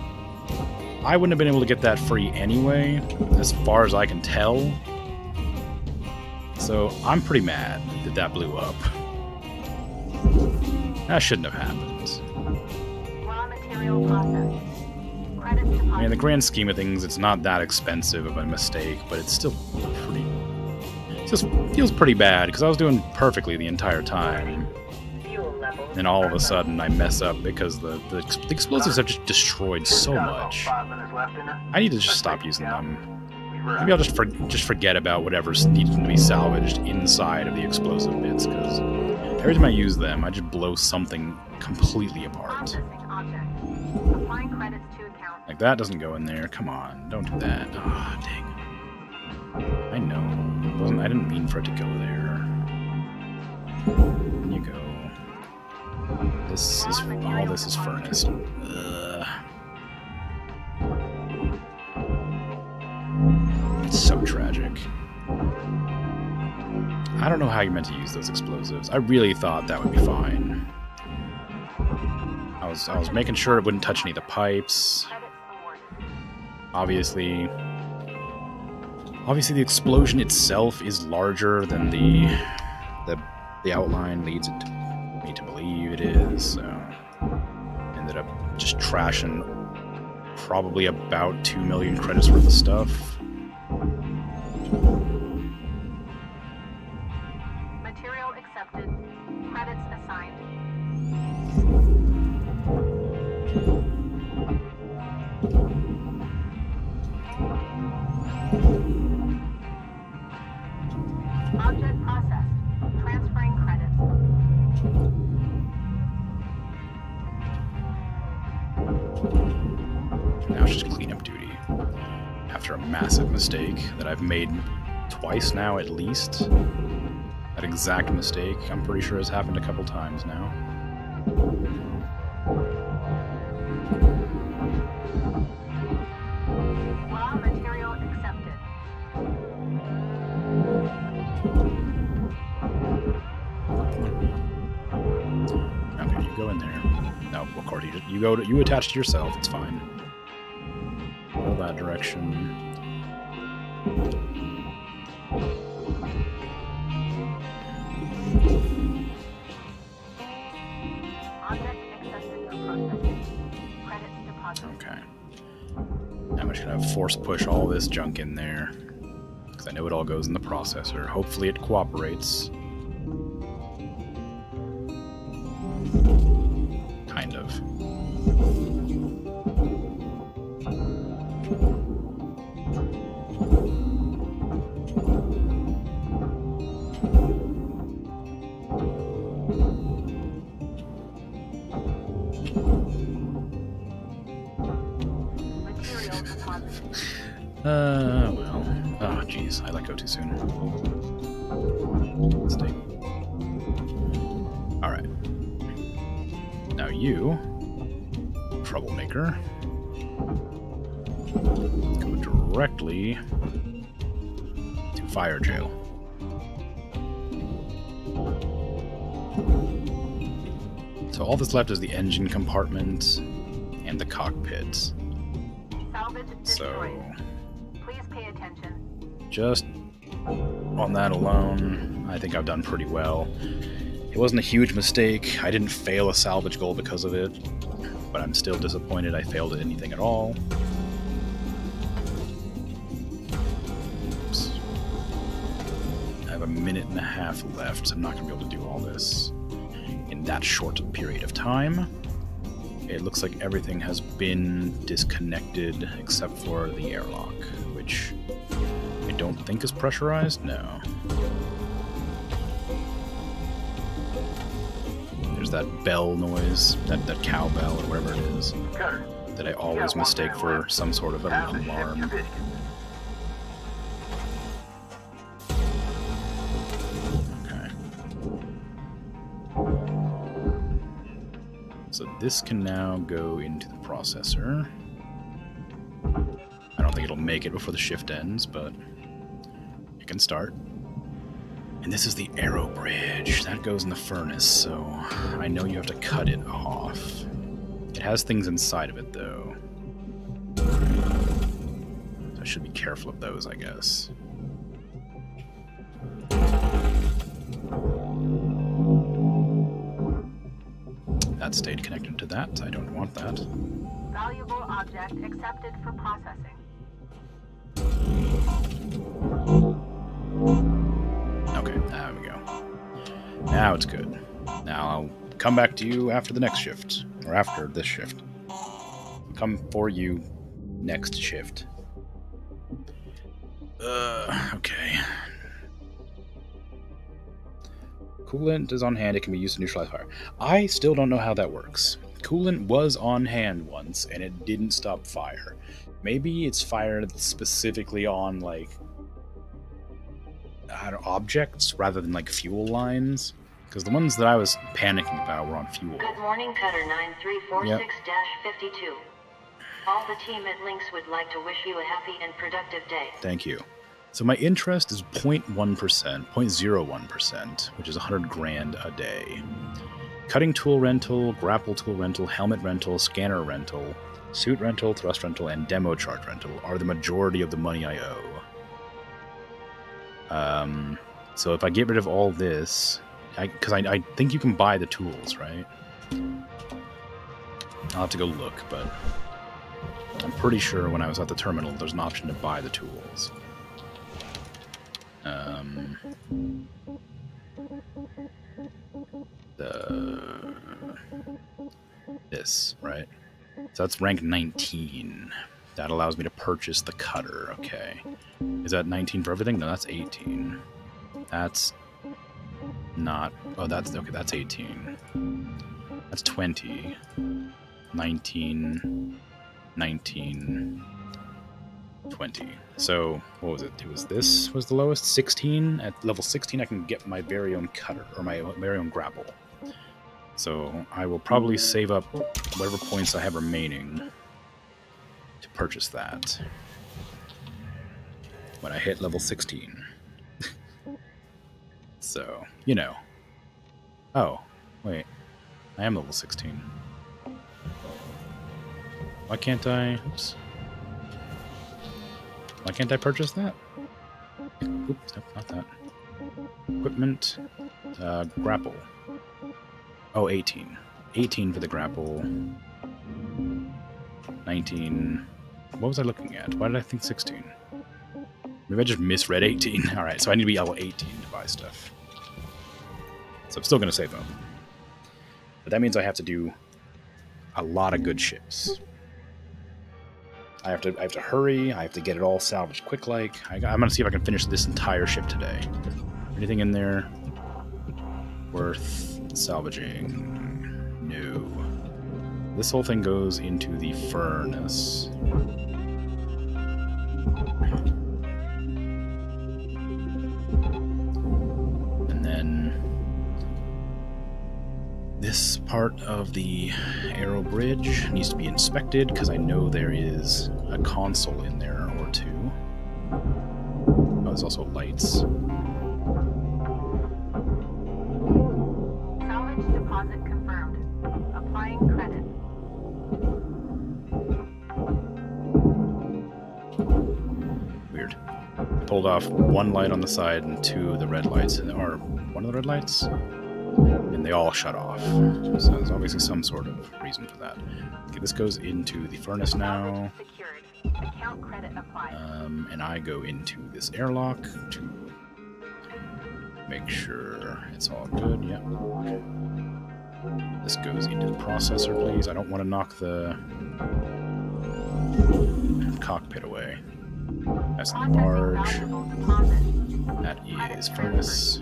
I wouldn't have been able to get that free anyway, as far as I can tell. So I'm pretty mad that that blew up. That shouldn't have happened. Raw material processed. Credits I mean, in the deposited. grand scheme of things, it's not that expensive of a mistake, but it's still pretty... It just feels pretty bad, because I was doing perfectly the entire time. Fuel levels And all of a sudden I mess up because the explosives have just destroyed so much. I need to just stop using them. Maybe I'll just forget about whatever's needing to be salvaged inside of the explosive bits, because every time I use them, I just blow something completely apart. Like, that doesn't go in there. Come on, don't do that. Ah, dang. I know. I didn't mean for it to go there. There you go. All this is furnace. Ugh. It's so tragic. I don't know how you're meant to use those explosives. I really thought that would be fine. I was making sure it wouldn't touch any of the pipes. Obviously the explosion itself is larger than the outline leads me to believe it is. So ended up just trashing probably about 2 million credits worth of stuff. Material accepted. Credits assigned. Object processed. Transferring credits. Now it's just cleanup duty. After a massive mistake that I've made twice now at least. That exact mistake, I'm pretty sure, has happened a couple times now. Raw material accepted. Okay, you go in there. No, of course you attach to yourself. It's fine. Go that direction. Object accepted for processing. Credits deposited. Okay. Now I'm just gonna force push all this junk in there, because I know it all goes in the processor. Hopefully it cooperates. Kind of. Material deposited. Well. Oh, jeez. I let go too soon. Mistake. Alright. Now you, troublemaker, go directly to fire jail. So all that's left is the engine compartment and the cockpit. Salvage So destroyed. Please pay attention. just on that alone, I think I've done pretty well. It wasn't a huge mistake. I didn't fail a salvage goal because of it, but I'm still disappointed I failed at anything at all. Oops. I have a minute and a half left. I'm not going to be able to do all this in that short period of time. It looks like everything has been disconnected except for the airlock, which I don't think is pressurized. No. There's that bell noise, that cow bell or whatever it is, that I always mistake for some sort of an alarm. Okay. So this can now go into the processor. I don't think it'll make it before the shift ends, but it can start. And this is the aero bridge. That goes in the furnace, so I know you have to cut it off. It has things inside of it, though. So I should be careful of those, I guess. That stayed connected to that. I don't want that. Valuable object accepted for processing. Okay, there we go. Now it's good. Now I'll come back to you after the next shift. Or after this shift. Come for you next shift. Okay. Coolant is on hand. It can be used to neutralize fire. I still don't know how that works. Coolant was on hand once, and it didn't stop fire. Maybe it's fired specifically on, like, objects rather than, like, fuel lines. Because the ones that I was panicking about were on fuel. Good morning, Cutter 9346-52. All the team at Lynx would like to wish you a happy and productive day. Thank you. So my interest is 0.1%, 0.01%, which is 100 grand a day. Cutting tool rental, grapple tool rental, helmet rental, scanner rental, suit rental, thrust rental, and demo charge rental are the majority of the money I owe. So if I get rid of all this, because I think you can buy the tools, right? I'll have to go look, but I'm pretty sure when I was at the terminal, there's an option to buy the tools. This, right? So that's rank 19. That allows me to purchase the cutter, okay. Is that 19 for everything? No, that's 18. That's not... Oh, that's... Okay, that's 18. That's 20. 19... 19... 20. So, what was it? It was this was the lowest? 16? At level 16, I can get my very own cutter, or my very own grapple. So, I will probably save up whatever points I have remaining to purchase that when I hit level 16. So, you know. Oh, wait. I am level 16. Why can't I... Oops. Why can't I purchase that? Oops, nope, not that. Equipment. Grapple. Oh, 18. 18 for the grapple. 19. What was I looking at? Why did I think 16? Maybe I just misread 18. Alright, so I need to be level 18 to buy stuff. So I'm still going to save up. But that means I have to do a lot of good ships. I have to hurry. I have to get it all salvaged quick like. I'm going to see if I can finish this entire ship today. Anything in there worth salvaging? No. This whole thing goes into the furnace. And then this part of the aero bridge needs to be inspected because I know there is a console in there or two. Oh, there's also lights. Salvage deposit confirmed. Applying credit. Weird. I pulled off one light on the side and two of the red lights, or one of the red lights, and they all shut off. So there's obviously some sort of reason for that. Okay, this goes into the furnace now. Account credit applied. And I go into this airlock to make sure it's all good. Yep. This goes into the processor, please. I don't want to knock the cockpit away. That's large. That is furnace.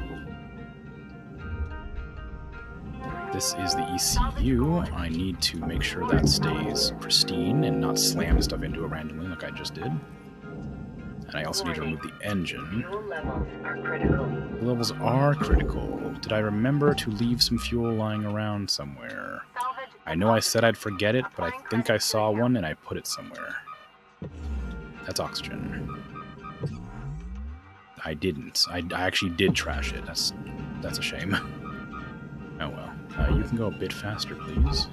This is the ECU. I need to make sure that stays pristine and not slam stuff into it randomly like I just did. And I also need to remove the engine. Fuel levels are critical. The levels are critical. Did I remember to leave some fuel lying around somewhere? I know I said I'd forget it, but I think I saw one and I put it somewhere. That's oxygen. I didn't. I actually did trash it. That's a shame. Oh well. You can go a bit faster, please.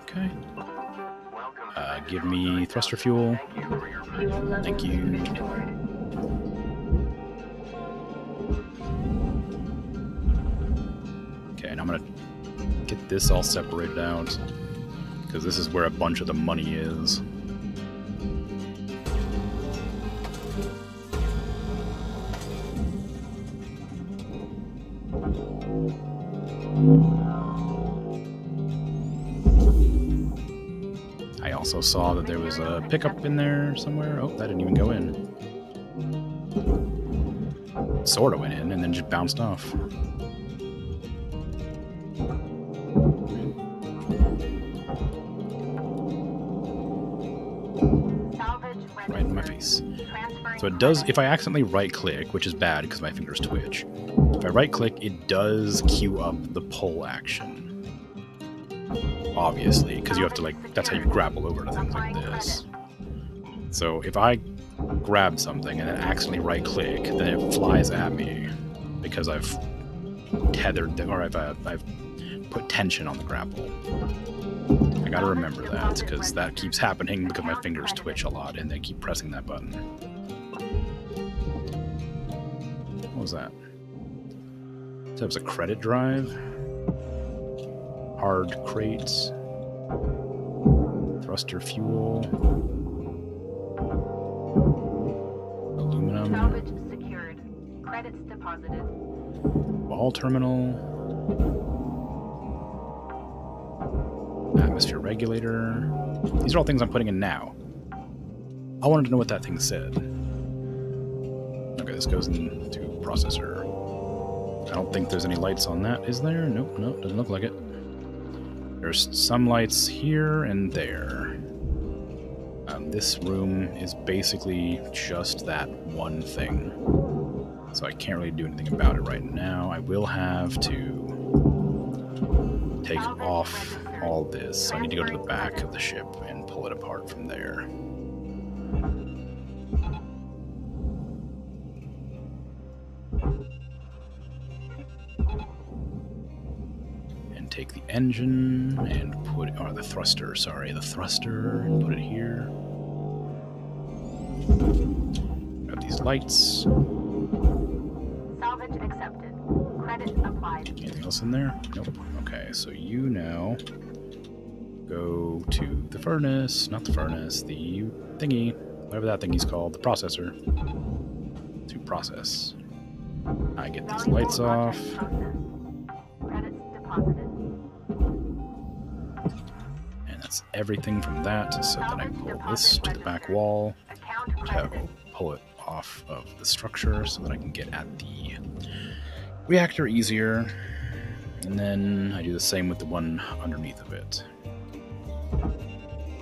Okay. Give me thruster fuel. Thank you. Okay, and I'm gonna get this all separated out, because this is where a bunch of the money is. I also saw that there was a pickup in there somewhere. Oh, that didn't even go in. Sort of went in and then just bounced off. Right in my face. So it does, if I accidentally right-click, which is bad because my fingers twitch, if I right-click, it does queue up the pull action. Obviously, because you have to, like, that's how you grapple over to things like this. So if I grab something and then accidentally right-click, then it flies at me because I've tethered, or I've put tension on the grapple. I gotta remember that, because that keeps happening because my fingers twitch a lot and they keep pressing that button. What was that? So it was a credit drive. Hard crates. Thruster fuel. Aluminum. Salvage secured. Credits deposited. Ball terminal. Atmosphere regulator. These are all things I'm putting in now. I wanted to know what that thing said. Okay, this goes into processor. I don't think there's any lights on that, is there? Nope, no, doesn't look like it. There's some lights here and there. This room is basically just that one thing. So I can't really do anything about it right now. I will have to take off all this. So I need to go to the back of the ship and pull it apart from there. And take the engine and put it, or the thruster, sorry, the thruster, and put it here. Grab these lights. Salvage accepted. Credit applied. Anything else in there? Nope. Okay, so you now go to the furnace, not the furnace, the thingy, whatever that thingy's called, the processor, to process. I get these lights off. Credits deposited. And that's everything from that, so then I pull this to the back wall, pull it off of the structure so that I can get at the reactor easier. And then I do the same with the one underneath of it.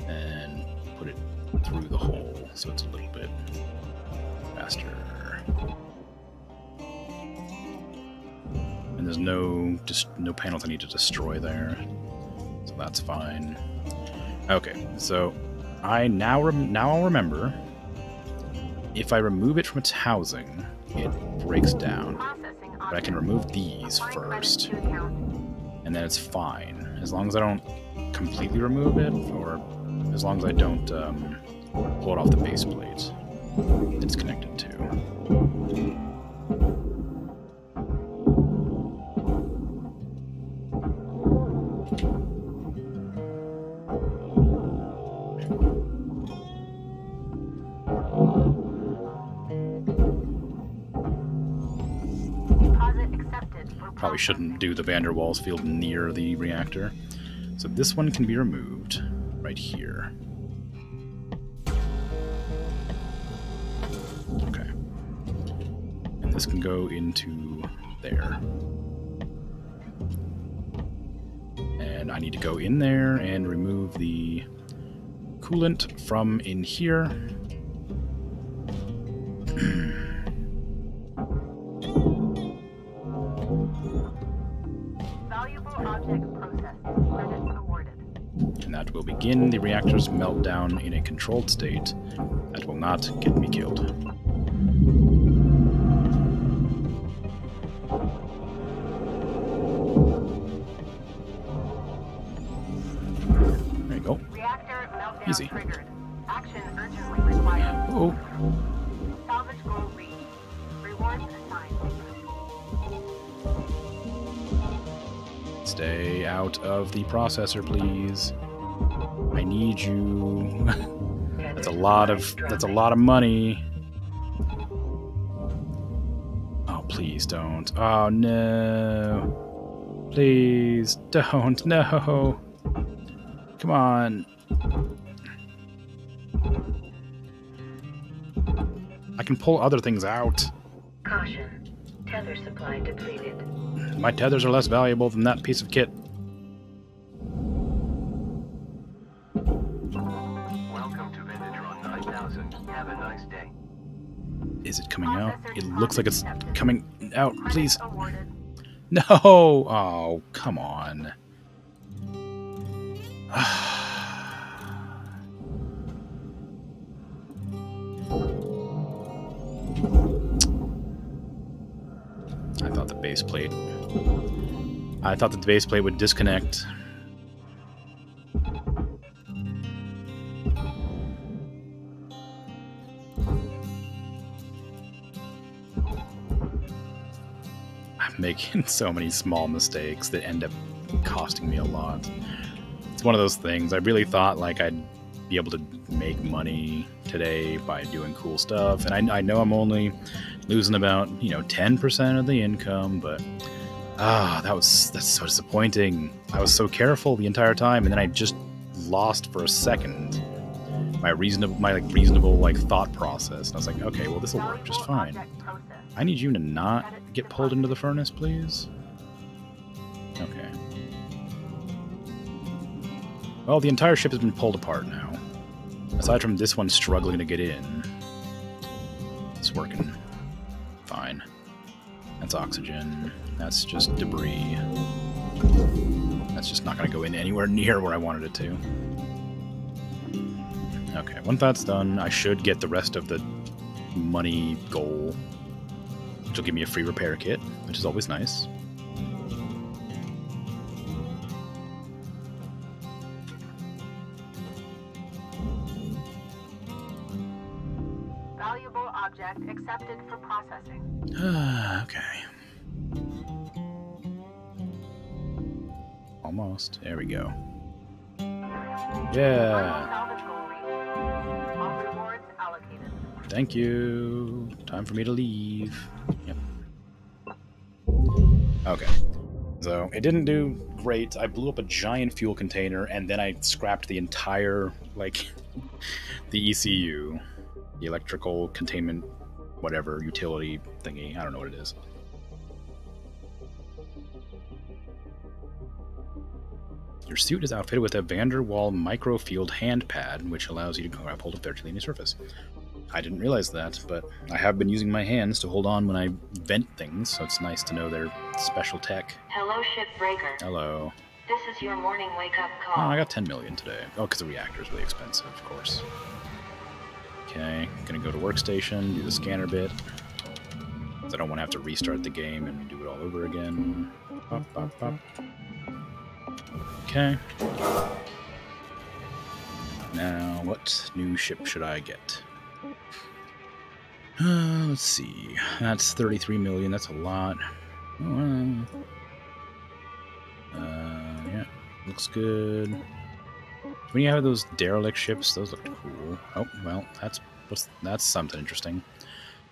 And put it through the hole so it's a little bit faster. And there's no panels I need to destroy there. So that's fine. Okay, so I now I'll remember, if I remove it from its housing, it breaks down. But I can remove these first, and then it's fine. As long as I don't completely remove it, or as long as I don't pull it off the base plate it's connected to. Probably shouldn't do the van der Waals field near the reactor. So this one can be removed right here. Okay. And this can go into there. And I need to go in there and remove the coolant from in here. And that will begin the reactor's meltdown in a controlled state that will not get me killed. There you go. Reactor meltdown Easy. triggered. Action urgently required. Oh. Salvage goal reached. Rewards assigned. Stay out of the processor, please. I need you. That's a lot of money. Oh, please don't. Oh no. Please don't. No. Come on. I can pull other things out. Caution. Tether supply depleted. My tethers are less valuable than that piece of kit. Welcome to Vintage 9000. Have a nice day. Is it coming out? It looks like it's coming out. Please. Awarded. No! Oh, come on. I thought the base plate... I thought that the base plate would disconnect. I'm making so many small mistakes that end up costing me a lot. It's one of those things. I really thought like I'd be able to make money today by doing cool stuff, and I know I'm only losing about 10% of the income, but that's so disappointing. I was so careful the entire time, and then I just lost for a second my reasonable thought process. And I was like, okay, well, this will work just fine. I need you to not get pulled into the furnace, please. Okay. Well, the entire ship has been pulled apart now. Aside from this one struggling to get in. It's working fine. That's oxygen. That's just debris. That's just not going to go in anywhere near where I wanted it to. Okay, once that's done, I should get the rest of the money goal, which will give me a free repair kit, which is always nice. Valuable object accepted for processing. Okay. Almost. There we go. Yeah. Salvage goal reached. All rewards allocated. Thank you. Time for me to leave. Yep. Okay. So, it didn't do great. I blew up a giant fuel container, and then I scrapped the entire, the ECU. The electrical containment, whatever, utility thingy. I don't know what it is. Your suit is outfitted with a van der Waal microfield hand pad, which allows you to grab hold of virtually any surface. I didn't realize that, but I have been using my hands to hold on when I vent things, so it's nice to know their special tech. Hello, Shipbreaker. Hello. This is your morning wake-up Oh, call. I got 10 million today. Oh, because the reactor's really expensive, of course. Okay, gonna go to workstation, do the scanner bit. I don't want to have to restart the game and do it all over again. Bop, bop, bop. Okay. Now, what new ship should I get? Let's see. That's 33 million. That's a lot. Yeah, looks good. When you have those derelict ships, those look cool. Oh, well, that's something interesting.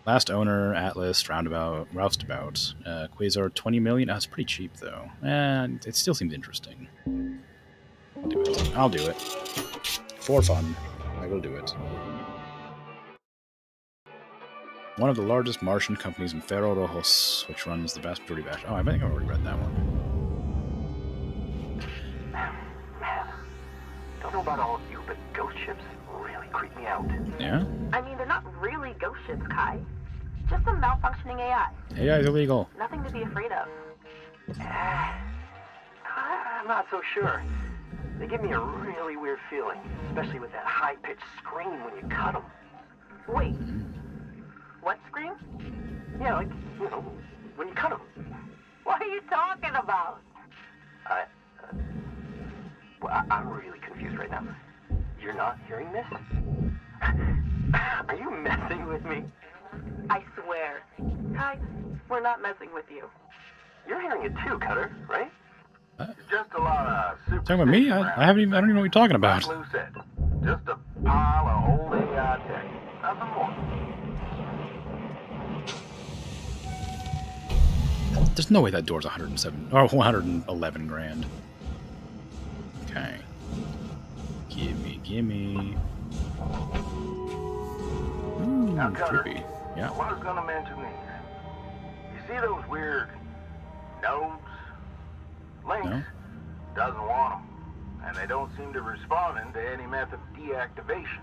Last owner, Atlas, Roustabout. Quasar, 20 million. That's pretty cheap, though. And it still seems interesting. I'll do it. I'll do it. For fun. I will do it. One of the largest Martian companies in Ferro Rojos, which runs the vast majority of... Oh, I think I've already read that one. Man, don't know about all of you, but ghost ships really creep me out. Yeah? I mean, they're not really ghost ships, Kai. Just a malfunctioning AI. AI is illegal. Nothing to be afraid of. I'm not so sure. They give me a really weird feeling, especially with that high-pitched scream when you cut them. Wait. What scream? Yeah, when you cut them. What are you talking about? I'm really confused right now. You're not hearing this? Are you messing with me? I swear. Kai, we're not messing with you. You're hearing it too, Cutter, right? Just a lot of super. Talking about me? I don't even know what you're talking about. Like Lou said, just a pile of old AI tech. Nothing more. There's no way that door's 107 or 111 grand. Okay. Gimme. Creepy. Yeah. I was gonna mention these. You see those weird nodes? Lynx No? doesn't want them, and they don't seem to be responding to any method of deactivation.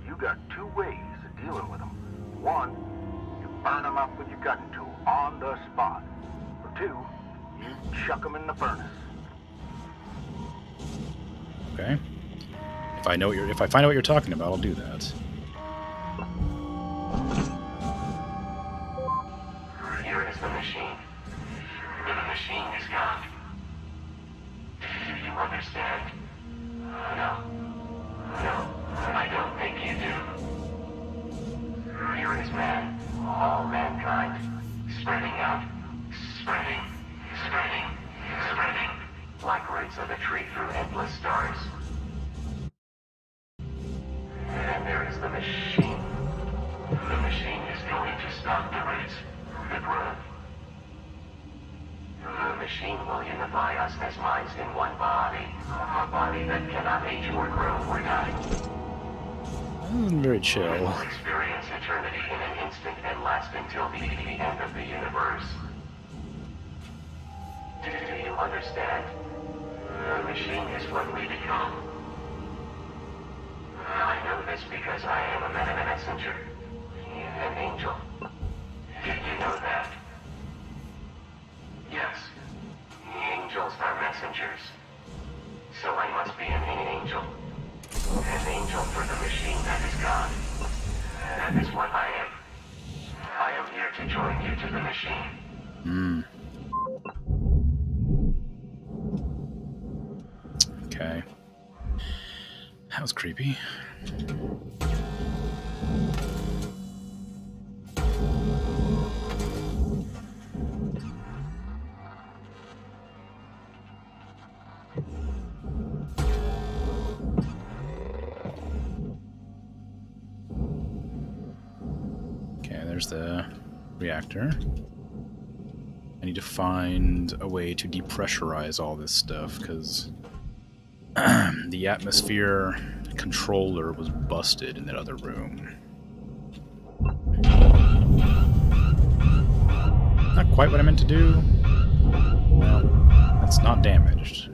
You got two ways of dealing with them. One, you burn them up with your cutting tool on the spot. Or two, you chuck them in the furnace. Okay. If I find out what you're talking about, I'll do that. Here is the machine. The machine is gone. Do you understand? No. No, I don't think you do. Here is man, all mankind, spreading out, spreading, spreading, spreading, like roots of a tree through endless stars. And there is the machine. The machine is going to stop the roots, the growth. The machine will unify us as minds in one body. A body that cannot age or grow or die. That wasn't very chill. We will experience eternity in an instant and last until the end of the universe. Do you understand? The machine is what we become. I know this because I am a messenger. An angel. Did you know that? Yes. Angels are messengers. So I must be an angel. An angel for the machine that is gone. That is what I am. I am here to join you to the machine. Okay. That was creepy. Okay, there's the reactor. I need to find a way to depressurize all this stuff, because the atmosphere controller was busted in that other room. Not quite what I meant to do. Well, that's not damaged.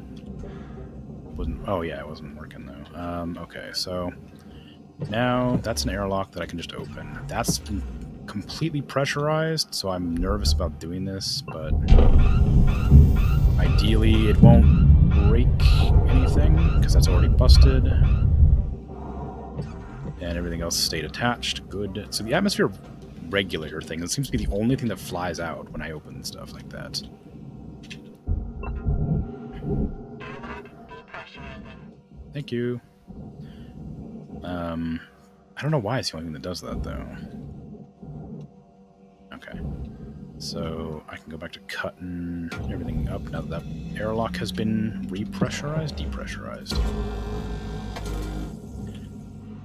Wasn't. Oh yeah, it wasn't working though. Okay, so now that's an airlock that I can just open. That's completely pressurized, so I'm nervous about doing this, but ideally it won't break anything because that's already busted. And everything else stayed attached. Good. So the atmosphere regulator thing, it seems to be the only thing that flies out when I open stuff like that. Thank you. I don't know why it's the only thing that does that, though. Okay. So I can go back to cutting everything up now that that airlock has been repressurized, depressurized.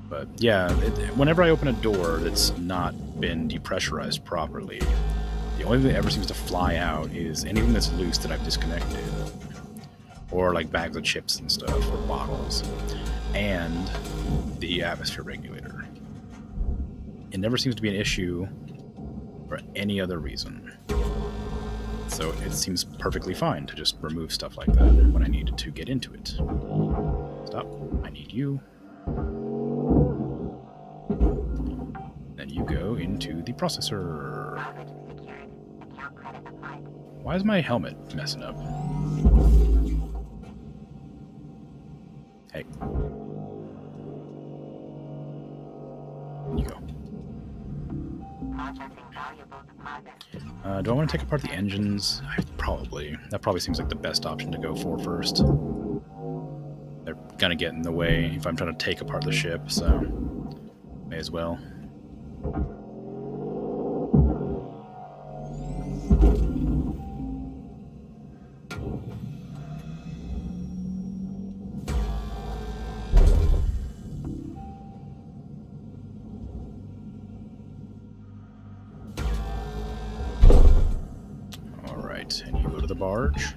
But yeah, whenever I open a door that's not been depressurized properly, the only thing that ever seems to fly out is anything that's loose that I've disconnected. Or like bags of chips and stuff, or bottles. And the atmosphere regulator. It never seems to be an issue for any other reason. So it seems perfectly fine to just remove stuff like that when I need to get into it. Stop. I need you. Then you go into the processor. Why is my helmet messing up? Hey. You go. Do I want to take apart the engines? Probably. That probably seems like the best option to go for first. They're gonna get in the way if I'm trying to take apart the ship, so may as well. And you go to the barge.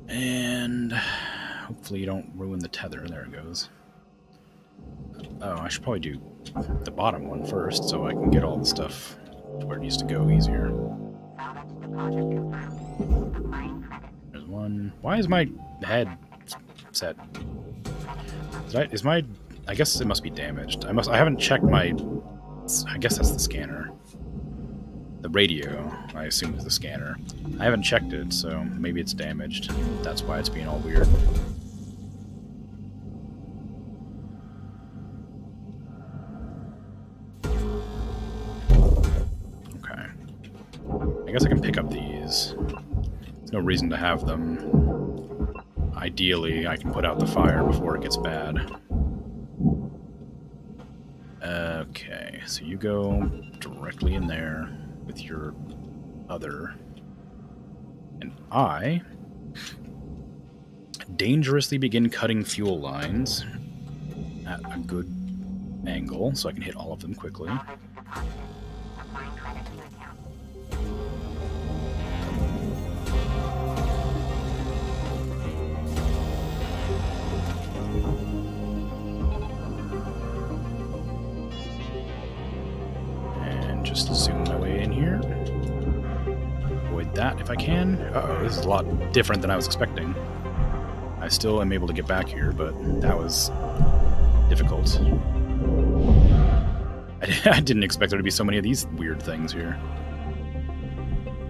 And hopefully you don't ruin the tether. There it goes. Oh, I should probably do the bottom one first so I can get all the stuff to where it needs to go easier. There's one. Why is my head set? I guess it must be damaged. I haven't checked my... I guess that's the scanner. The radio, I assume, is the scanner. I haven't checked it, so maybe it's damaged. That's why it's being all weird. I guess I can pick up these. There's no reason to have them. Ideally, I can put out the fire before it gets bad. Okay, so you go directly in there with your other. And I dangerously begin cutting fuel lines at a good angle so I can hit all of them quickly. Just zoom my way in here. Avoid that if I can. Uh-oh, this is a lot different than I was expecting. I still am able to get back here, but that was difficult. I didn't expect there to be so many of these weird things here.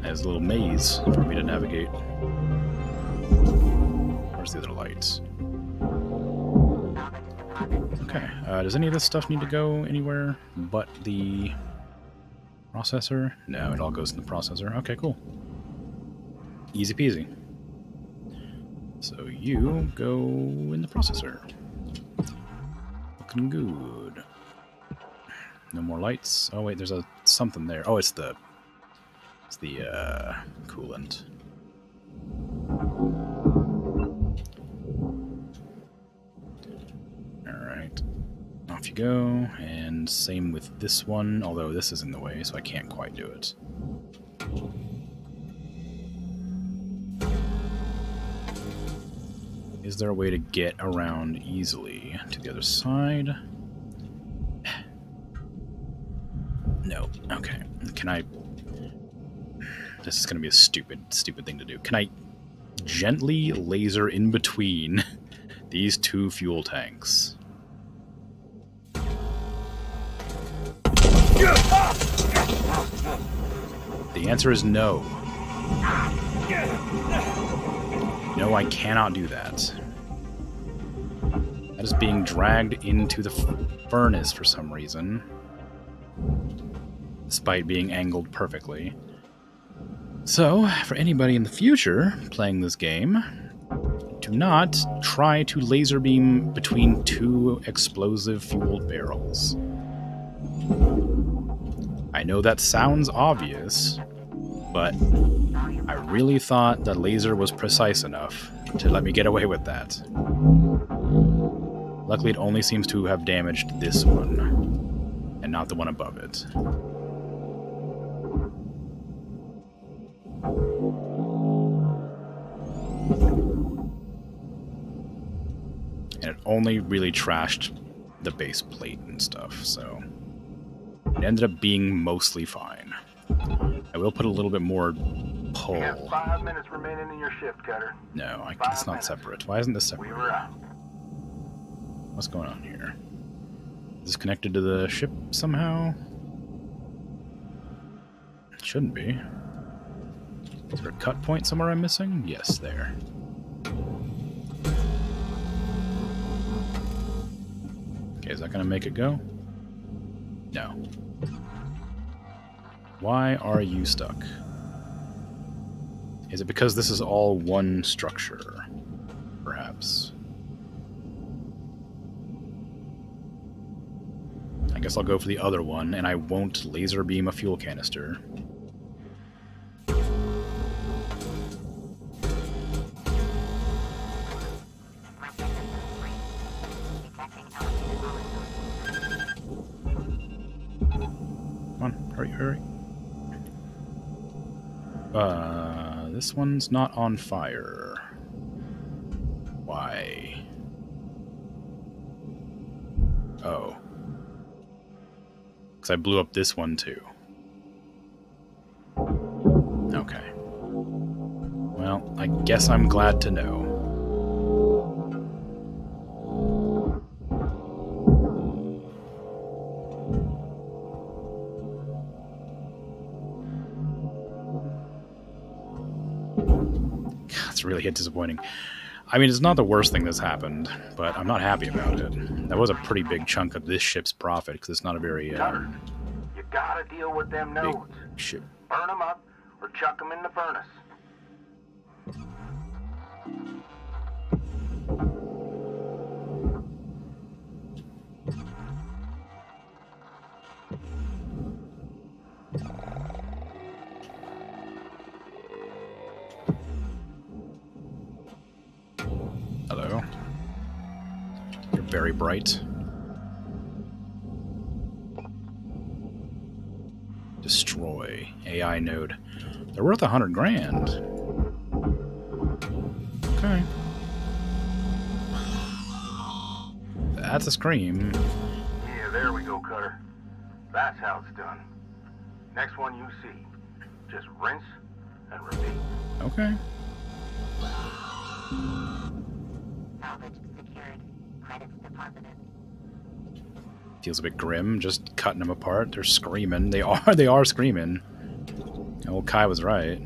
There's a little maze for me to navigate. Where's the other lights? Okay, does any of this stuff need to go anywhere but the... processor? No, it all goes in the processor. Okay, cool. Easy peasy. So you go in the processor. Looking good. No more lights. Oh wait, there's a something there. Oh, it's the coolant. Alright. Off you go, and same with this one, although this is in the way, so I can't quite do it. Is there a way to get around easily to the other side? No. Okay. Can I... This is going to be a stupid thing to do. Can I gently laser in between these two fuel tanks? The answer is no. No, I cannot do that. That is being dragged into the furnace for some reason. Despite being angled perfectly. So, for anybody in the future playing this game, do not try to laser beam between two explosive fueled barrels. I know that sounds obvious, but I really thought the laser was precise enough to let me get away with that. Luckily, it only seems to have damaged this one, and not the one above it. And it only really trashed the base plate and stuff, so it ended up being mostly fine. I will put a little bit more pull. You have 5 minutes remaining in your shift, Cutter. No, it's not separate. Why isn't this separate? We were out. What's going on here? Is this connected to the ship somehow? It shouldn't be. Is there a cut point somewhere I'm missing? Yes, there. Okay, is that going to make it go? No. Why are you stuck? Is it because this is all one structure? Perhaps. I guess I'll go for the other one, and I won't laser beam a fuel canister. Come on, hurry, hurry. This one's not on fire. Why? Oh. Because I blew up this one too. Okay. Well, I guess I'm glad to know. It's really disappointing. I mean, it's not the worst thing that's happened, but I'm not happy about it. That was a pretty big chunk of this ship's profit, because it's not a very Tucker, you gotta deal with them big nodes. ship. Burn them up or chuck them in the furnace. Hello. You're very bright. Destroy. AI node. They're worth 100 grand. Okay. That's a scream. Yeah, there we go, Cutter. That's how it's done. Next one you see, just rinse and repeat. Okay. Salvage secured. Credits deposited. Feels a bit grim, just cutting them apart. They're screaming. They are screaming. Old Kai was right.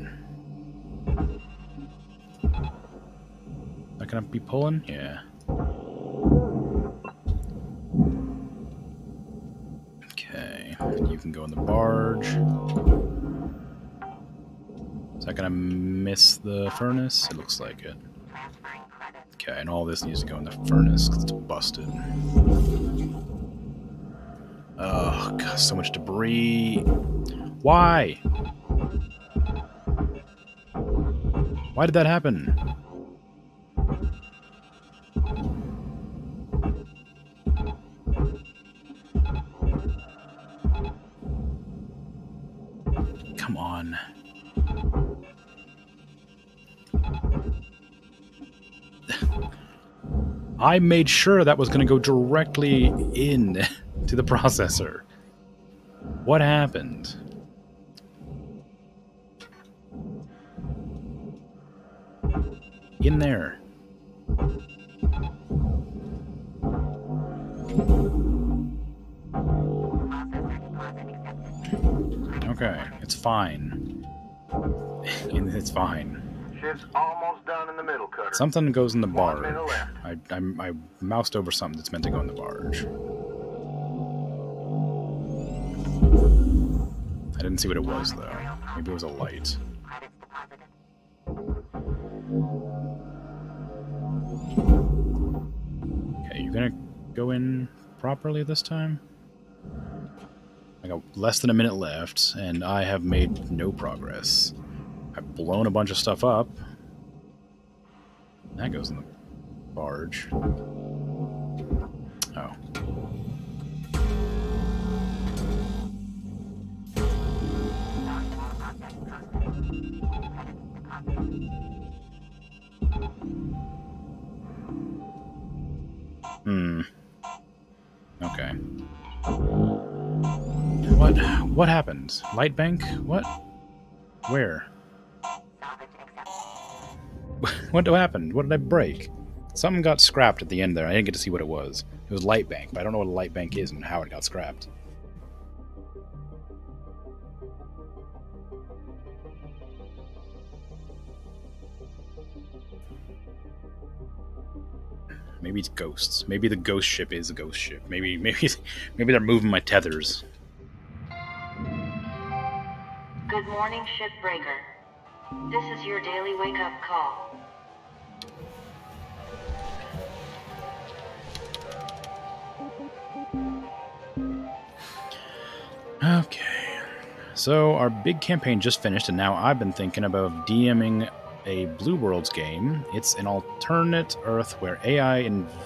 Not gonna be pulling? Yeah. Okay. You can go in the barge. Is that gonna miss the furnace? It looks like it. Transferring credits. Okay, and all this needs to go in the furnace because it's busted. Oh, God, so much debris. Why? Why did that happen? Come on. I made sure that was going to go directly in to the processor. What happened? In there. Okay, it's fine. It's fine. Ship's almost done in the middle, Cutter. Something goes in the 1 barge. minute left. I moused over something that's meant to go in the barge. I didn't see what it was, though. Maybe it was a light. Credits deposited. Okay, you gonna go in properly this time? I got less than a minute left, and I have made no progress. I've blown a bunch of stuff up. That goes in the barge. Oh. Okay. What happened? Light bank? What? Where? Salvage accepted. What happened? What did I break? Something got scrapped at the end there. I didn't get to see what it was. It was light bank, but I don't know what a light bank is and how it got scrapped. Maybe it's ghosts. Maybe the ghost ship is a ghost ship. Maybe they're moving my tethers. Good morning, Shipbreaker. This is your daily wake-up call. Okay. So our big campaign just finished, and now I've been thinking about DMing a Blue Worlds game. It's an alternate Earth where AI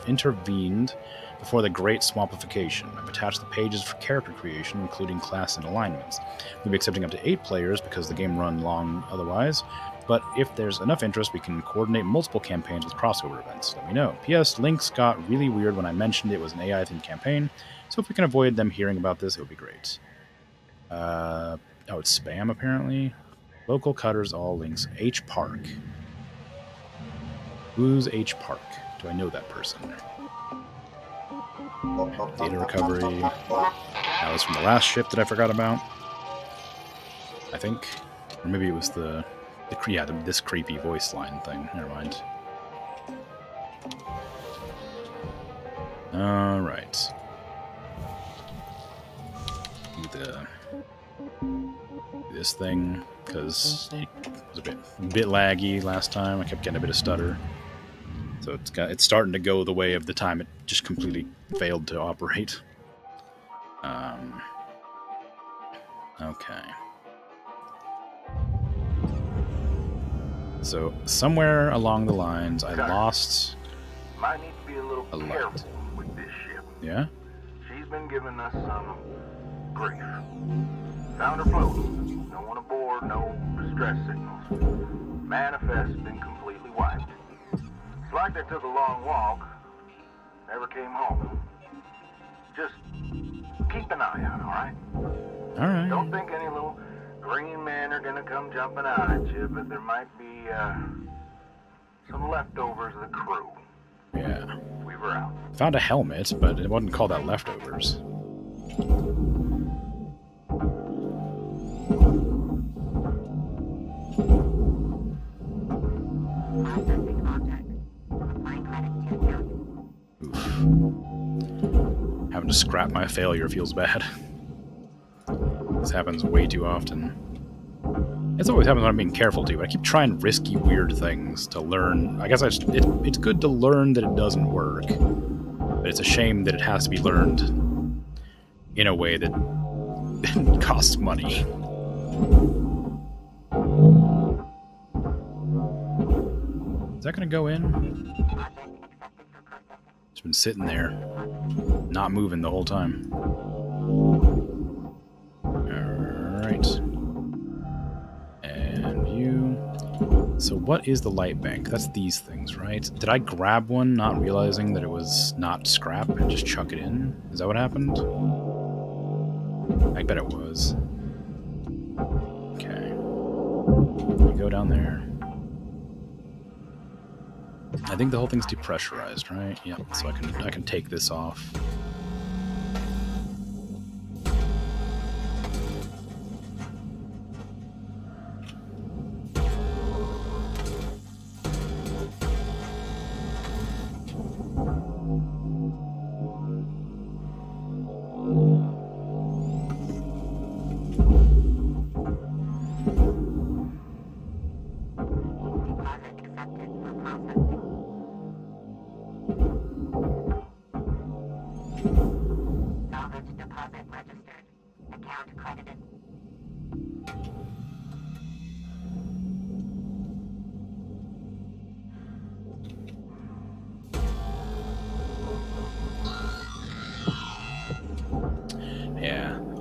intervened before the Great Swampification. I've attached the pages for character creation, including class and alignments. We'll be accepting up to 8 players because the game run long otherwise. but if there's enough interest, we can coordinate multiple campaigns with crossover events. Let me know. P.S. Links got really weird when I mentioned it was an AI-themed campaign, so if we can avoid them hearing about this, it would be great. Oh, it's spam, apparently. Local cutters, all links. H. Park. Who's H. Park? Do I know that person? Data recovery. That was from the last ship that I forgot about. I think. Or maybe it was this creepy voice line thing. Never mind. Alright. Do this thing, because it was a bit laggy last time. I kept getting a bit of stutter. So it's starting to go the way of the time it just completely failed to operate. Okay. So somewhere along the lines, I lost Might need to be a little careful with this ship. Yeah? She's been giving us some grief. Found her floating. No one aboard, no distress signals. Manifest been completely wiped. It's like they took a long walk, never came home. Just keep an eye out, alright? Alright. Don't think any little green men are gonna come jumping out at you, but there might be some leftovers of the crew. Yeah. We were out. Found a helmet, but it wasn't called that leftovers. Having to scrap my failure feels bad. This happens way too often. It's always happens when I'm being careful too, but I keep trying risky, weird things to learn. I guess it's good to learn that it doesn't work, but it's a shame that it has to be learned in a way that costs money. Is that going to go in? It's been sitting there, not moving the whole time. Alright. And you... So what is the light bank? That's these things, right? Did I grab one, not realizing that it was not scrap, and just chuck it in? Is that what happened? I bet it was. Okay. You go down there. I think the whole thing's depressurized, right? Yep, so I can take this off.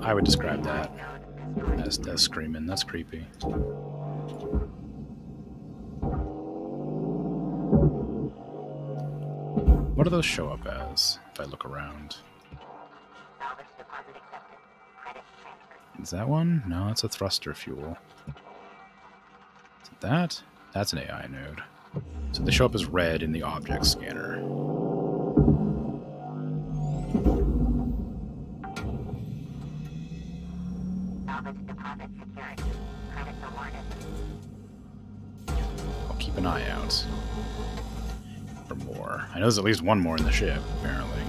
I would describe that as screaming. That's creepy. What do those show up as, if I look around? Is that one? No, it's a thruster fuel. Is it that? That's an AI node. So they show up as red in the object scanner. I'll keep an eye out for more. I know there's at least one more in the ship, apparently.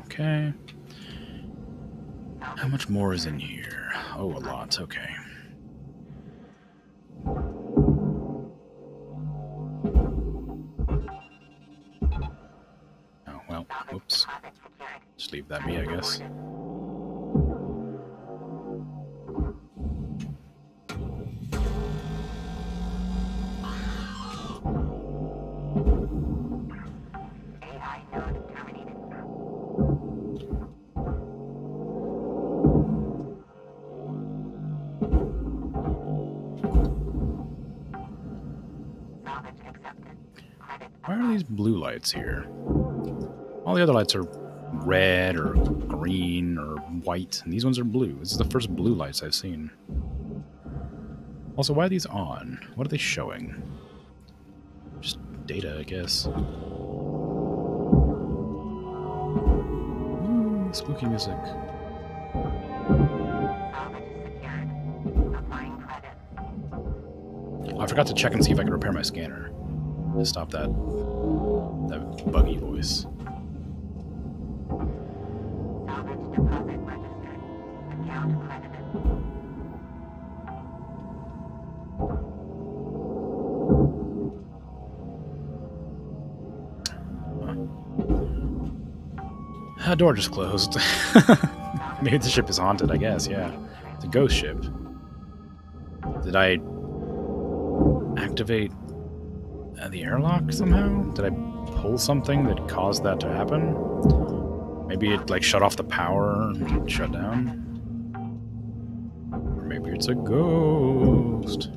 Okay. How much more is in here? Oh, a lot. Okay. Oh, well, whoops. Just leave that be, I guess. Why are these blue lights here? All the other lights are red or green or white, and these ones are blue. This is the first blue lights I've seen. Also, why are these on? What are they showing? Just data, I guess. Ooh, spooky music. Oh, I forgot to check and see if I could repair my scanner. To stop that buggy voice. That door just closed. Maybe the ship is haunted, I guess, yeah. It's a ghost ship. Did I activate the airlock somehow? Did I pull something that caused that to happen? Maybe it like shut off the power and shut down? Or maybe it's a ghost.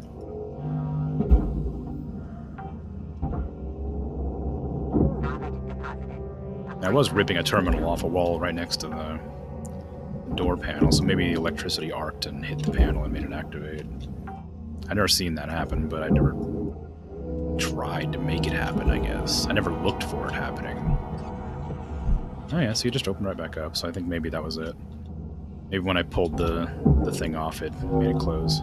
I was ripping a terminal off a wall right next to the door panel, so maybe the electricity arced and hit the panel and made it activate. I've never seen that happen, but I never tried to make it happen, I guess. I never looked for it happening. Oh yeah, so you just opened right back up, so I think maybe that was it. Maybe when I pulled the thing off, it made it close.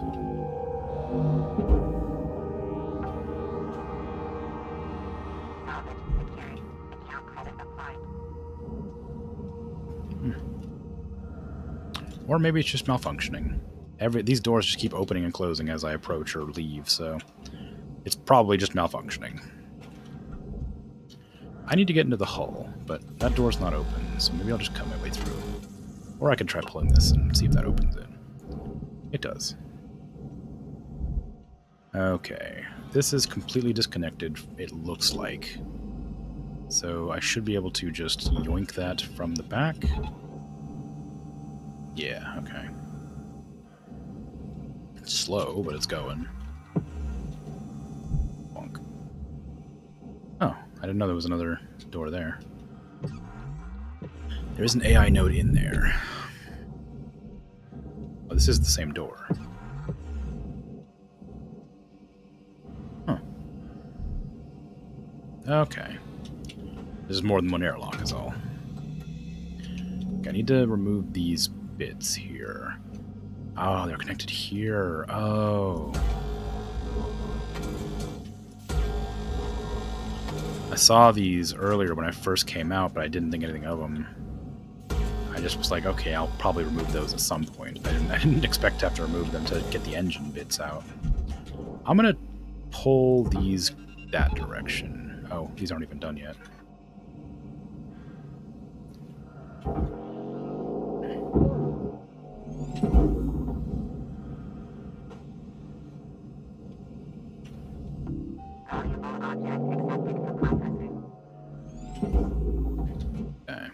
Or maybe it's just malfunctioning. These doors just keep opening and closing as I approach or leave, so it's probably just malfunctioning. I need to get into the hull, but that door's not open, so maybe I'll just cut my way through. Or I can try pulling this and see if that opens it. It does. Okay. This is completely disconnected, it looks like. So I should be able to just yoink that from the back. Yeah, okay. It's slow, but it's going. Bonk. Oh, I didn't know there was another door there. There is an AI node in there. Oh, this is the same door. Huh. Okay. This is more than one airlock is all. Okay, I need to remove these bits here. Oh, they're connected here. Oh. I saw these earlier when I first came out, but I didn't think anything of them. I just was like, okay, I'll probably remove those at some point. I didn't expect to have to remove them to get the engine bits out. I'm gonna pull these that direction. Oh, these aren't even done yet. Okay.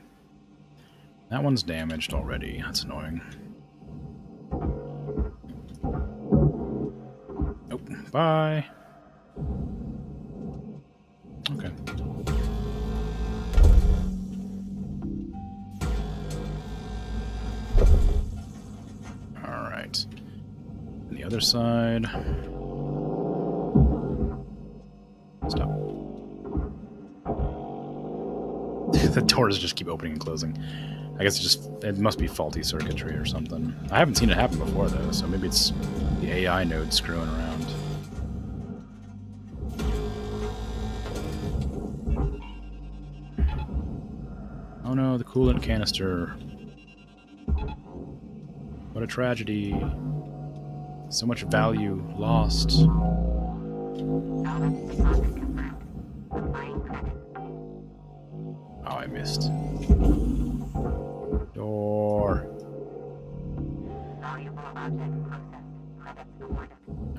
That one's damaged already. That's annoying. Oh, bye. Okay. Alright. And the other side. Stop. The doors just keep opening and closing. I guess it must be faulty circuitry or something. I haven't seen it happen before though, so maybe it's the AI node screwing around. Oh no, the coolant canister. What a tragedy. So much value lost. Oh, I missed. Door.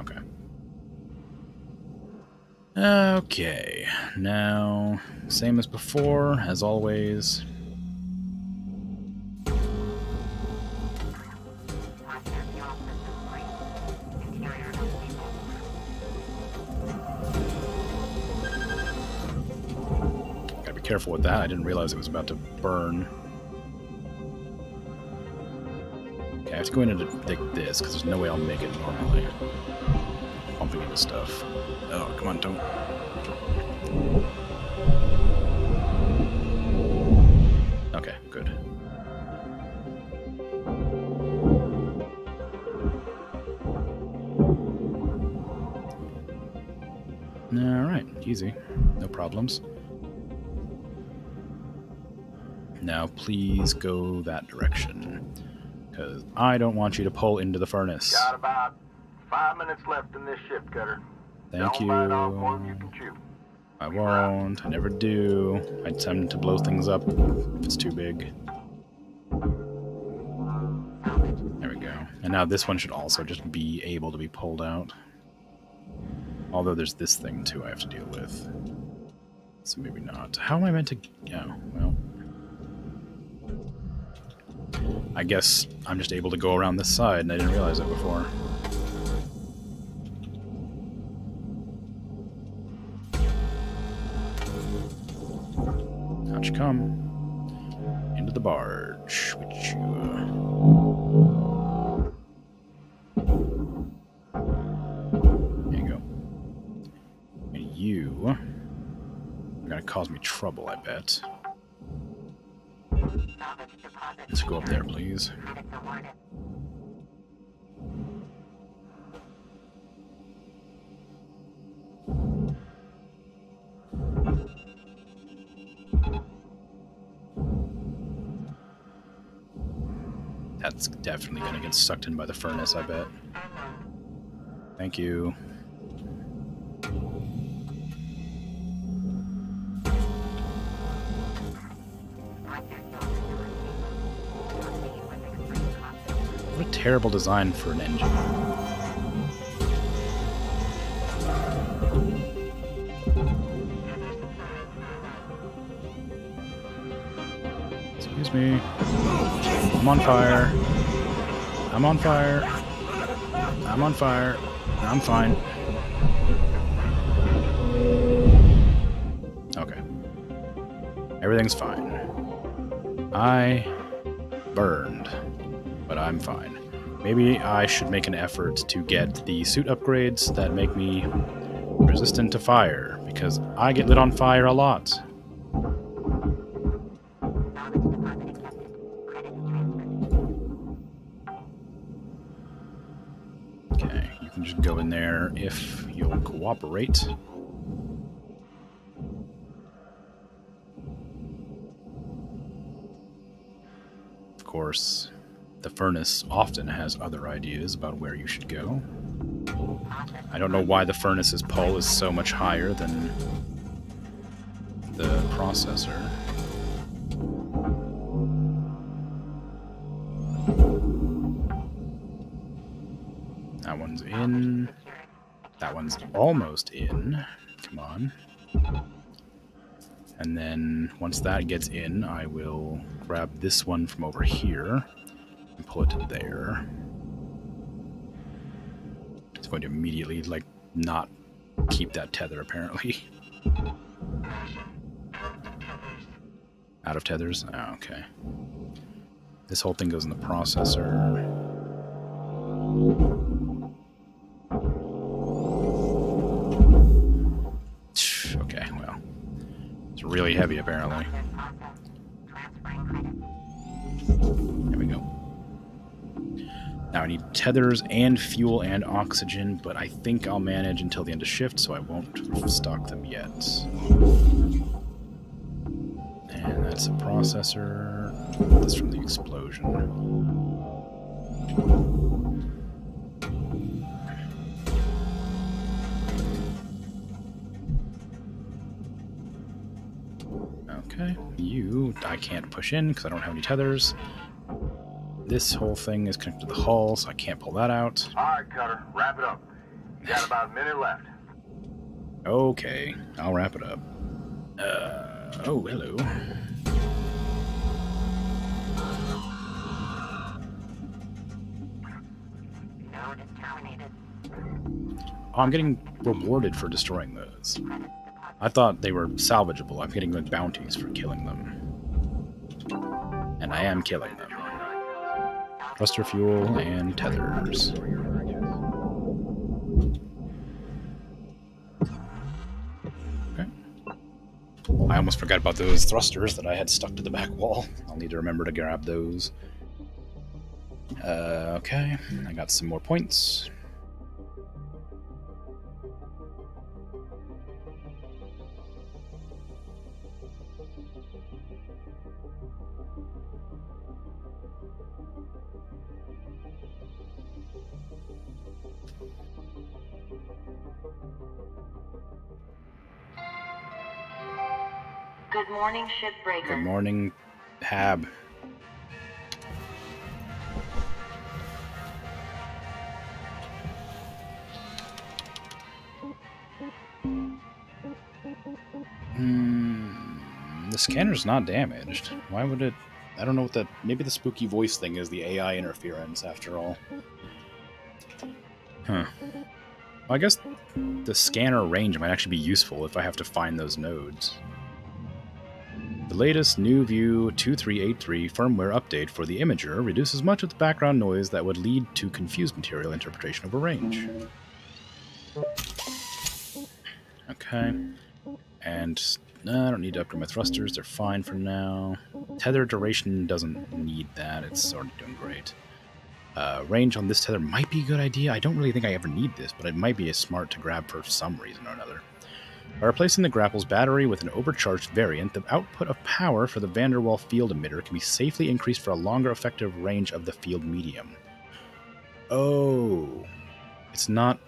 Okay. Okay. Now, same as before, as always. careful with that. I didn't realize it was about to burn. Okay, I have to go in and dig this, because there's no way I'll make it normally. Bumping into stuff. Oh, come on, don't. Okay, good. Alright, easy. No problems. Now please go that direction. Because I don't want you to pull into the furnace. Got about 5 minutes left in this ship cutter. Thank you. Don't bite off more than you can chew. I won't. I never do. I tend to blow things up if it's too big. There we go. And now this one should also just be able to be pulled out. Although there's this thing too I have to deal with. So maybe not. How am I meant to... Yeah, well... I guess I'm just able to go around this side and I didn't realize it before. Out you come. Into the barge, which you... There you go. And you are gonna cause me trouble, I bet. Let's go up there, please. That's definitely gonna get sucked in by the furnace, I bet. Thank you. What a terrible design for an engine. Excuse me. I'm on fire. I'm on fire. I'm on fire. I'm fine. Okay. Everything's fine. I burned, but I'm fine. Maybe I should make an effort to get the suit upgrades that make me resistant to fire, because I get lit on fire a lot. Okay, you can just go in there if you'll cooperate. Of course, the furnace often has other ideas about where you should go. I don't know why the furnace's pull is so much higher than the processor. That one's in. That one's almost in. Come on. And then once that gets in, I will grab this one from over here and pull it to there. It's going to immediately, like, not keep that tether, apparently. Out of tethers? Oh, okay. This whole thing goes in the processor. Okay, well. It's really heavy, apparently. There we go. Now I need tethers and fuel and oxygen, but I think I'll manage until the end of shift, so I won't stock them yet. And that's a processor. This from the explosion. Okay, you I can't push in because I don't have any tethers. This whole thing is connected to the hull, so I can't pull that out. Alright, Cutter, wrap it up. You got about a minute left. Okay, I'll wrap it up. Oh, hello. Oh, I'm getting rewarded for destroying those. I thought they were salvageable. I'm getting like bounties for killing them. And I am killing them. Thruster fuel and tethers. Okay. I almost forgot about those thrusters that I had stuck to the back wall. I'll need to remember to grab those. Okay, I got some more points. Good morning, Shipbreaker. Good morning, Hab. The scanner's not damaged. Why would it... I don't know what that... Maybe the spooky voice thing is the AI interference, after all. Huh. Well, I guess the scanner range might actually be useful if I have to find those nodes. The latest New View 2383 firmware update for the Imager reduces much of the background noise that would lead to confused material interpretation over range. Okay. And I don't need to upgrade my thrusters, they're fine for now. Tether duration doesn't need that, it's already doing great. Range on this tether might be a good idea. I don't really think I ever need this, but it might be smart to grab for some reason or another. By replacing the grapple's battery with an overcharged variant, the output of power for the van der Waals field emitter can be safely increased for a longer effective range of the field medium. Oh. It's not...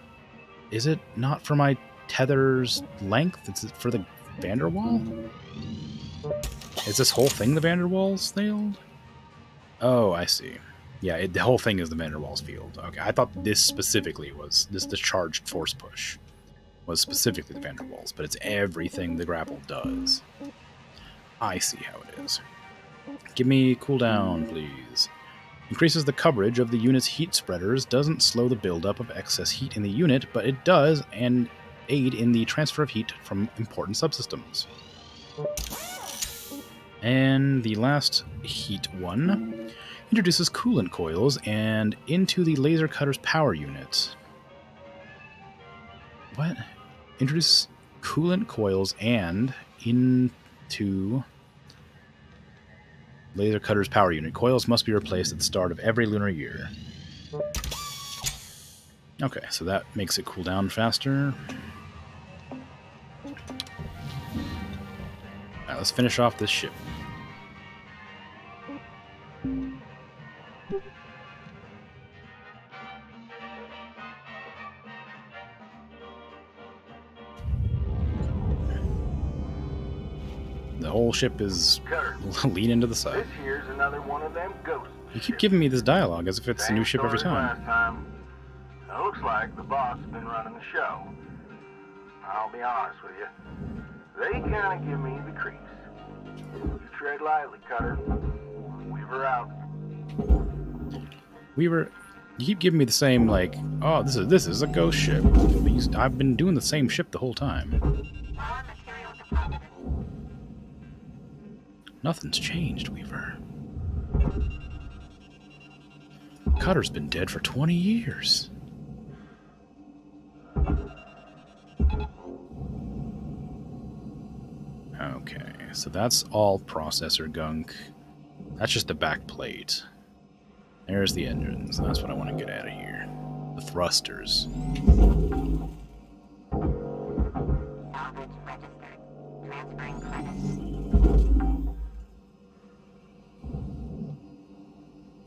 Is it not for my tether's length? It's for the van der Waal? Is this whole thing the van der Waals field? Oh, I see. Yeah, the whole thing is the van der Waals field. Okay, I thought this specifically was... the charged force push was specifically the van der Waals, but it's everything the grapple does. I see how it is. Give me cooldown, please. Increases the coverage of the unit's heat spreaders, doesn't slow the buildup of excess heat in the unit, but it does and aid in the transfer of heat from important subsystems. And the last heat one introduces coolant coils and into the laser cutter's power unit. What? Introduce coolant coils and into laser cutter's power unit. Coils must be replaced at the start of every lunar year. Okay, so that makes it cool down faster. Alright, let's finish off this ship. The whole ship is leaning to the side. This here's another one of them ghosts. You keep giving me this dialogue as if it's a new ship every time. Last time. It looks like the boss has been running the show. I'll be honest with you. They kind of give me the creeps. You tread lightly, Cutter. Weaver out. Weaver, you keep giving me the same, like, oh, this is a ghost ship. I've been doing the same ship the whole time. Nothing's changed, Weaver. Cutter's been dead for 20 years. Okay, so that's all processor gunk. That's just the back plate. There's the engines. That's what I want to get out of here. The thrusters.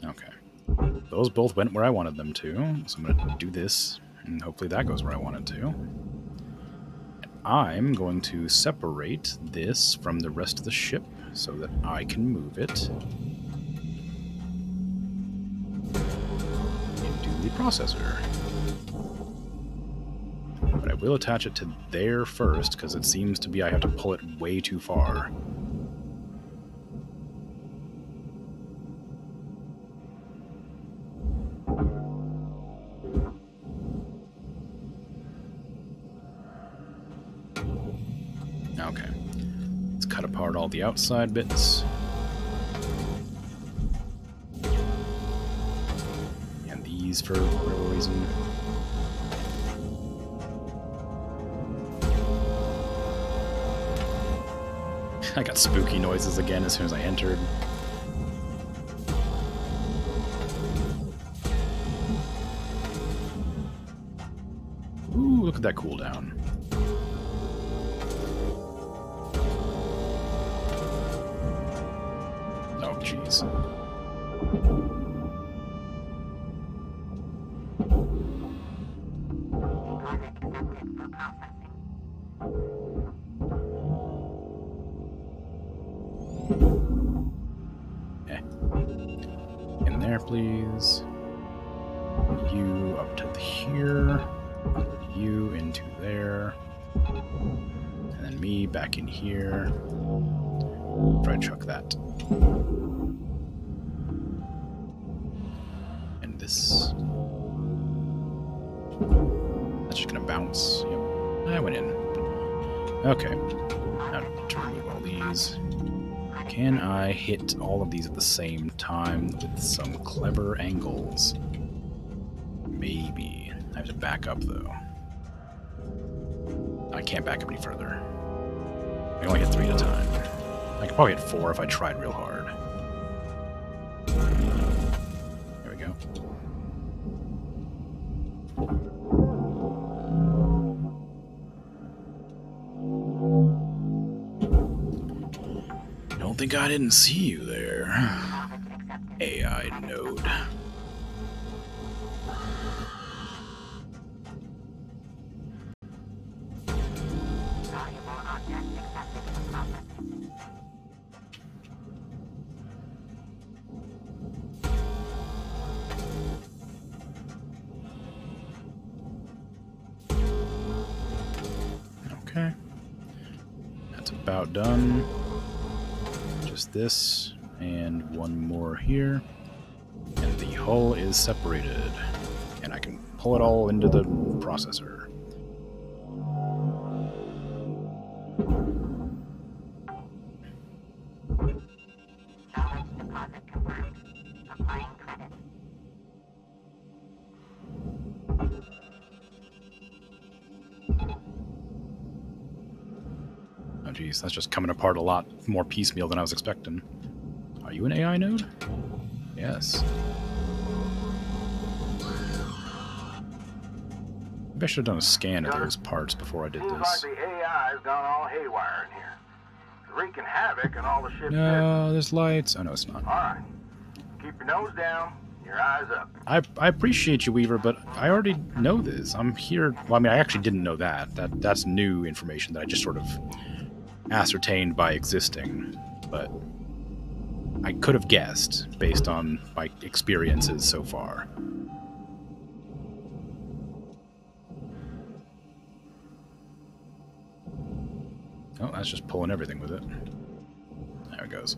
Okay. Those both went where I wanted them to, so I'm going to do this, and hopefully that goes where I want it to. And I'm going to separate this from the rest of the ship so that I can move it into the processor. But I will attach it to there first, because it seems to be I have to pull it way too far. Okay. Let's cut apart all the outside bits. And these for whatever reason. I got spooky noises again as soon as I entered. Ooh, look at that cooldown. Oh, jeez. In there, please. You up to here. You into there. And then me back in here. Try to chuck that. And this. That's just gonna bounce. Yep. I went in. Okay. Now to remove all these. Can I hit all of these at the same time with some clever angles? Maybe. I have to back up, though. I can't back up any further. I can only hit 3 at a time. I could probably hit 4 if I tried real hard. There we go. Don't think I didn't see you there. AI node. Okay. That's about done. Just this, and one more here. And the hull is separated. And I can pull it all into the processor. Oh geez, that's just coming apart a lot more piecemeal than I was expecting. Are you an AI node? Yes. Maybe I should have done a scan of those parts before I did Seems this. like the AI's gone all haywire in here. It's wreaking havoc on all the ship's No, there's lights. Oh no, it's not. Alright. Keep your nose down, your eyes up. I appreciate you, Weaver, but I already know this. I'm here. Well, I mean, I actually didn't know that. That's new information that I just sort of ascertained by existing. But I could have guessed based on my experiences so far. Oh, that's just pulling everything with it. There it goes.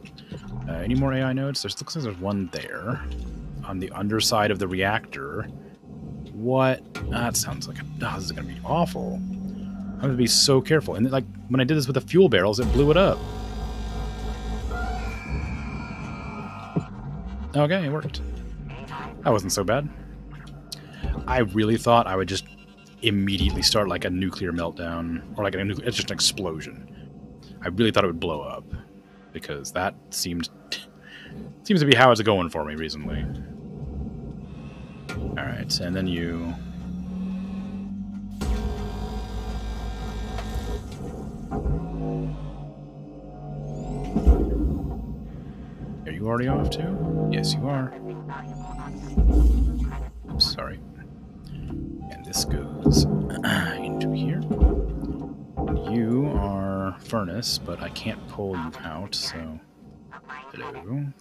Any more AI nodes? Looks like there's one there. On the underside of the reactor. What? That sounds like this is going to be awful. I'm going to be so careful. And like when I did this with the fuel barrels, it blew it up. Okay, it worked. That wasn't so bad. I really thought I would just immediately start like a nuclear meltdown or like it's just an explosion. I really thought it would blow up because that seems to be how it's going for me recently. All right, and then you. Are you already off too? Yes, you are. Oops, sorry. And this goes into here. You are furnace, but I can't pull you out, so... Hello.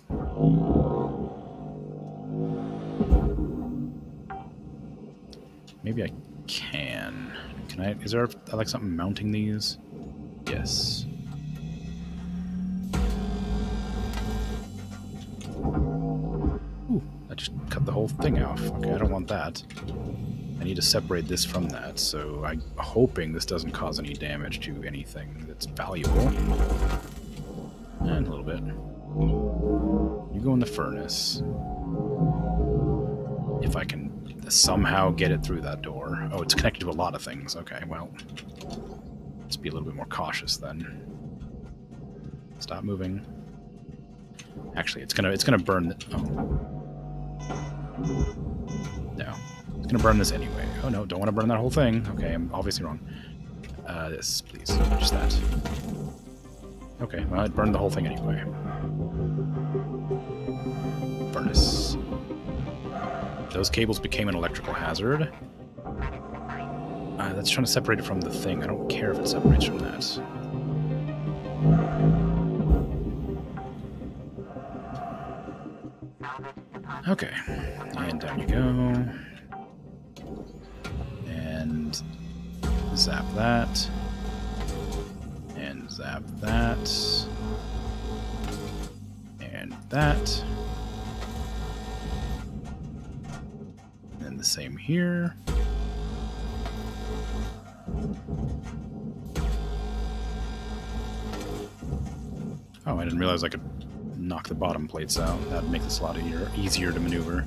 Maybe I can. Can I... Is there like something mounting these? Yes. Ooh, I just cut the whole thing off. Okay, I don't want that. I need to separate this from that, so I'm hoping this doesn't cause any damage to anything that's valuable. And a little bit. You go in the furnace. If I can somehow get it through that door. Oh, it's connected to a lot of things. Okay, well, let's be a little bit more cautious then. Stop moving. Actually, it's gonna burn. No, it's gonna burn this anyway. Oh no, don't want to burn that whole thing. Okay, I'm obviously wrong. This, please, just that. Okay, well, it burned the whole thing anyway. Furnace. Those cables became an electrical hazard. That's trying to separate it from the thing. I don't care if it separates from that. Okay, and down you go. And zap that. And zap that. And that. And the same here. Oh, I didn't realize I could knock the bottom plates out. That'd make this a lot easier to maneuver.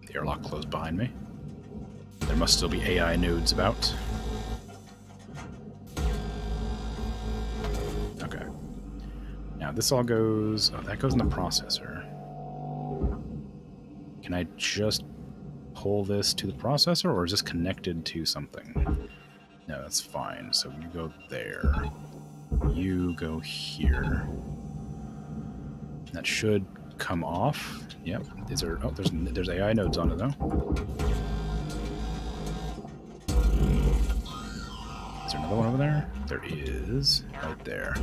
The airlock closed behind me. There must still be AI nodes about. Okay. Now this all goes... Oh, that goes in the processor. Can I just pull this to the processor, or is this connected to something? No, that's fine. So you go there. You go here. That should come off. Yep. Is there? Oh, there's AI nodes on it though. Is there another one over there? There is. Right there.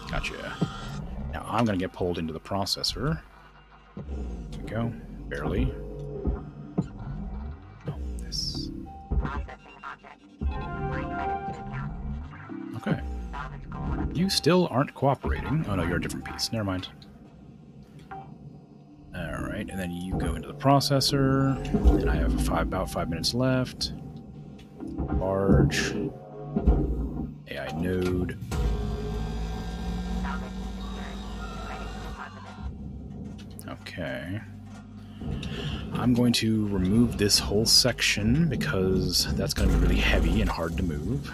Gotcha. Now I'm gonna get pulled into the processor. There we go. Barely. This. Okay. You still aren't cooperating. Oh no, you're a different piece. Never mind. Alright, and then you go into the processor. And I have about 5 minutes left. Large. AI node. Okay. I'm going to remove this whole section because that's going to be really heavy and hard to move.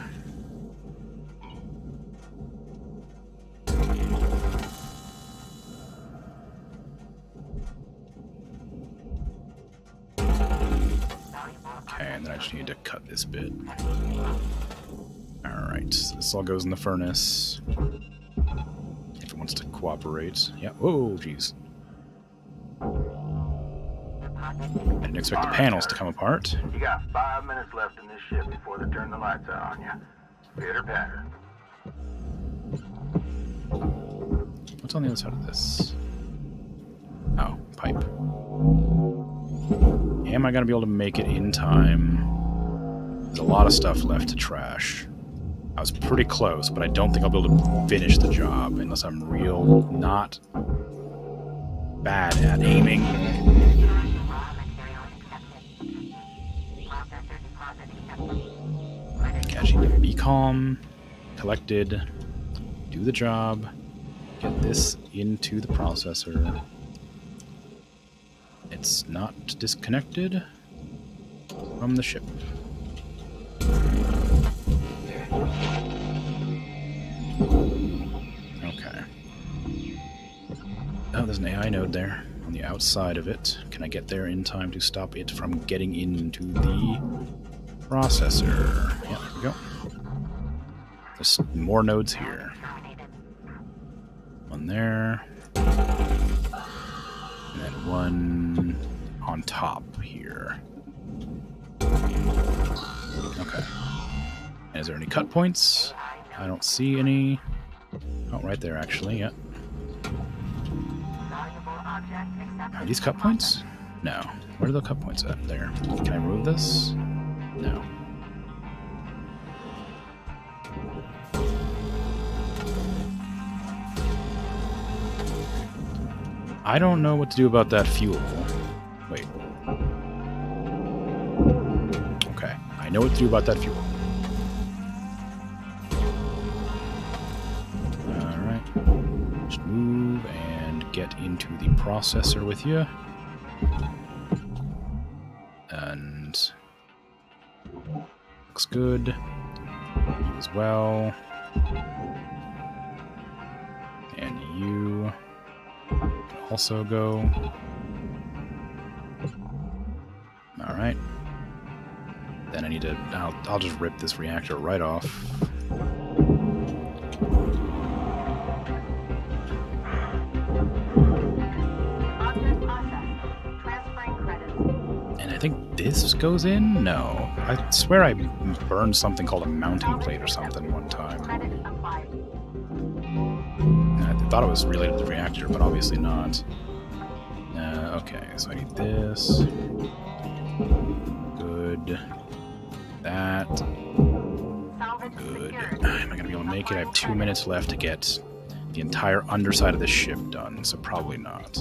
Okay, and then I just need to cut this bit. Alright, so this all goes in the furnace. If it wants to cooperate. Yeah, whoa, jeez. I didn't expect the panels to come apart. You got 5 minutes left in this ship before they turn the lights out on you. Pitter patter. What's on the other side of this? Oh, pipe. Am I going to be able to make it in time? There's a lot of stuff left to trash. I was pretty close, but I don't think I'll be able to finish the job unless I'm not bad at aiming. Catching. Be calm, collected, do the job, get this into the processor. It's not disconnected from the ship. Okay. Oh, there's an AI node there on the outside of it. Can I get there in time to stop it from getting into the processor? Yeah, there we go. There's more nodes here. One there. And then one on top here. Okay. And is there any cut points? I don't see any. Oh, right there, actually, yeah. Are these cut points? No. Where are the cut points at? There. Can I remove this? No. I don't know what to do about that fuel. Wait. Okay, I know what to do about that fuel. Alright. Just move and get into the processor with you. And... looks good. You as well. And you can also go. Alright. Then I need to... I'll just rip this reactor right off. And I think this goes in? No. I swear I burned something called a mounting plate or something one time. I thought it was related to the reactor, but obviously not. Okay, so I need this. Good. That. Good. Am I going to be able to make it? I have 2 minutes left to get the entire underside of the ship done, so probably not.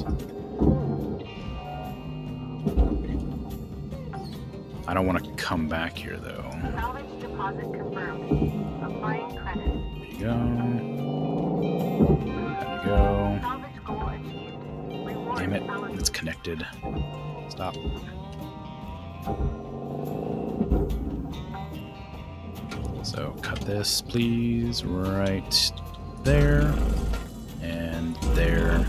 I don't want to come back here, though. Salvage deposit confirmed. Applying credit. There you go. There you go. Salvage goal achieved. Reward Damn it, salvage. it's connected. Stop. So, cut this, please, right there. And there. There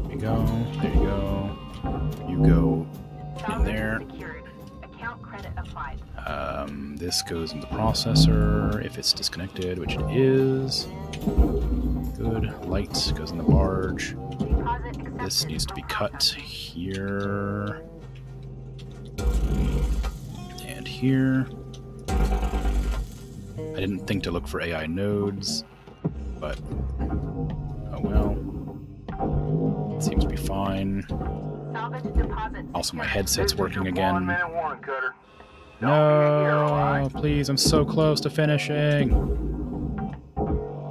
you go. There you go. You go in there. Secured. Account credit applied. This goes in the processor if it's disconnected, which it is. Good. Light goes in the barge. Deposit accepted. This needs to be cut here. And here. I didn't think to look for AI nodes, but oh well. It seems to be fine. Salvage deposit. Also, my headset's working again. 1 minute warning, Cutter. No, please, I'm so close to finishing.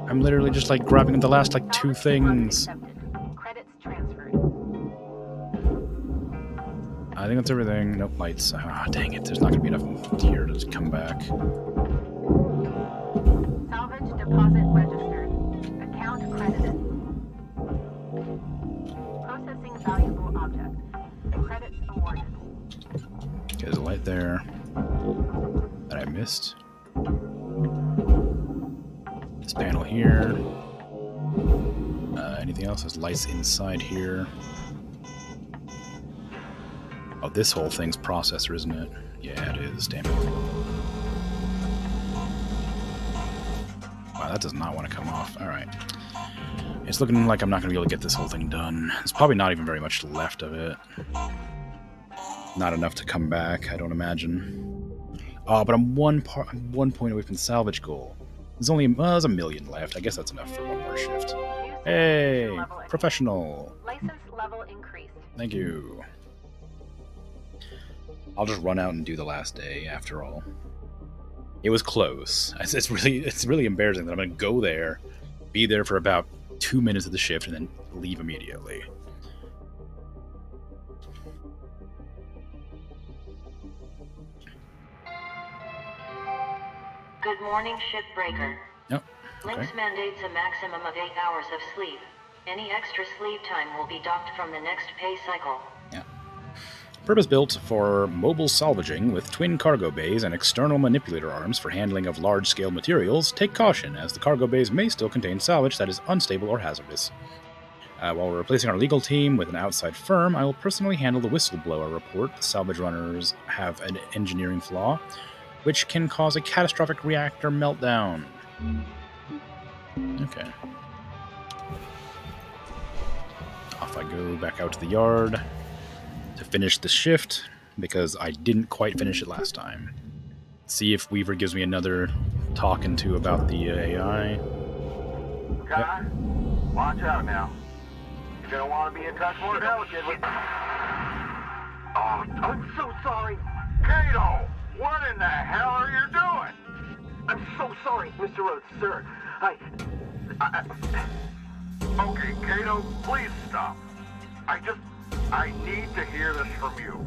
I'm literally just like grabbing the last like 2 things. Credits transferred. I think that's everything. Nope, lights. Ah, dang it, there's not gonna be enough here to come back. Salvage deposit registered. Account credited. Processing valuable object. Credits awarded. Okay, there's a light there that I missed. This panel here. Anything else? There's lights inside here. Oh, this whole thing's processor, isn't it? Yeah, it is. Damn it. Wow, that does not want to come off. Alright. It's looking like I'm not going to be able to get this whole thing done. There's probably not even very much left of it. Not enough to come back, I don't imagine. Oh, but I'm one point away from the salvage goal. There's only there's 1 million left. I guess that's enough for 1 more shift. Hey, professional. License level increased. Thank you. I'll just run out and do the last day after all. It was close. It's really embarrassing that I'm gonna go there, be there for about 2 minutes of the shift, and then leave immediately. Good morning, Shipbreaker. Yep. Lynx Okay. mandates a maximum of 8 hours of sleep. Any extra sleep time will be docked from the next pay cycle. Yeah. Purpose-built for mobile salvaging with twin cargo bays and external manipulator arms for handling of large-scale materials, take caution, as the cargo bays may still contain salvage that is unstable or hazardous. While we're replacing our legal team with an outside firm, I will personally handle the whistleblower report. The salvage runners have an engineering flaw, which can cause a catastrophic reactor meltdown. Okay. Off I go back out to the yard to finish the shift, because I didn't quite finish it last time. See if Weaver gives me another talking to about the AI. Guy, watch out now. You're gonna want to be in touch more delicate with... Oh, I'm so sorry. Kato, what in the hell are you doing? I'm so sorry, Mr. Rhodes, sir. Okay, Kato, please stop. I need to hear this from you.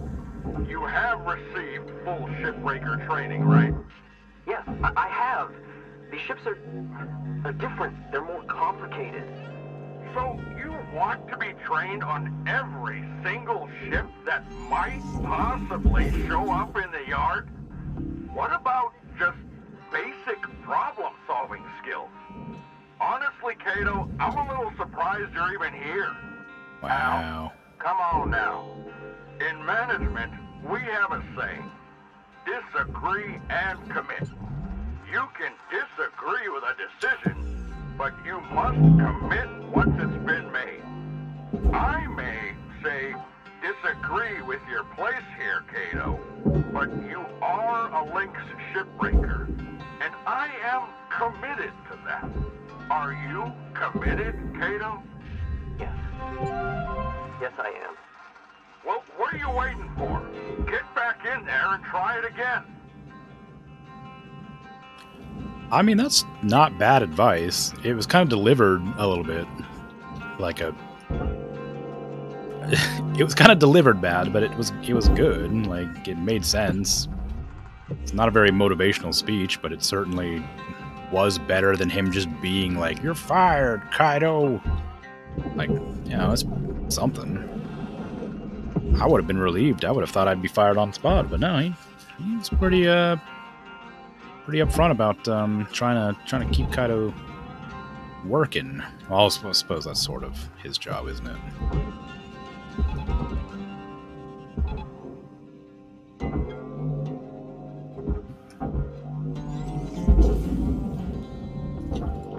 You have received full Shipbreaker training, right? Yes, I have. These ships are different. They're more complicated. So you want to be trained on every single ship that might possibly show up in the yard? What about just basic problem-solving skills? Honestly, Kato, I'm a little surprised you're even here. Wow. Come on now. In management, we have a saying, disagree and commit. You can disagree with a decision, but you must commit once it's been made. I may say disagree with your place here, Kato, but you are a Lynx shipbreaker, and I am committed to that. Are you committed, Kato? Yes. Yes, I am. Well, what are you waiting for? Get back in there and try it again. I mean, that's not bad advice. It was kind of delivered a little bit like a... It was kind of delivered bad, but it was good. Like, it made sense. It's not a very motivational speech, but it certainly was better than him just being like, "You're fired, Kaido." Like, you know, it's something. I would have been relieved. I would have thought I'd be fired on the spot, but no, he's pretty upfront about trying to keep Kaido working. Well, I suppose that's sort of his job, isn't it?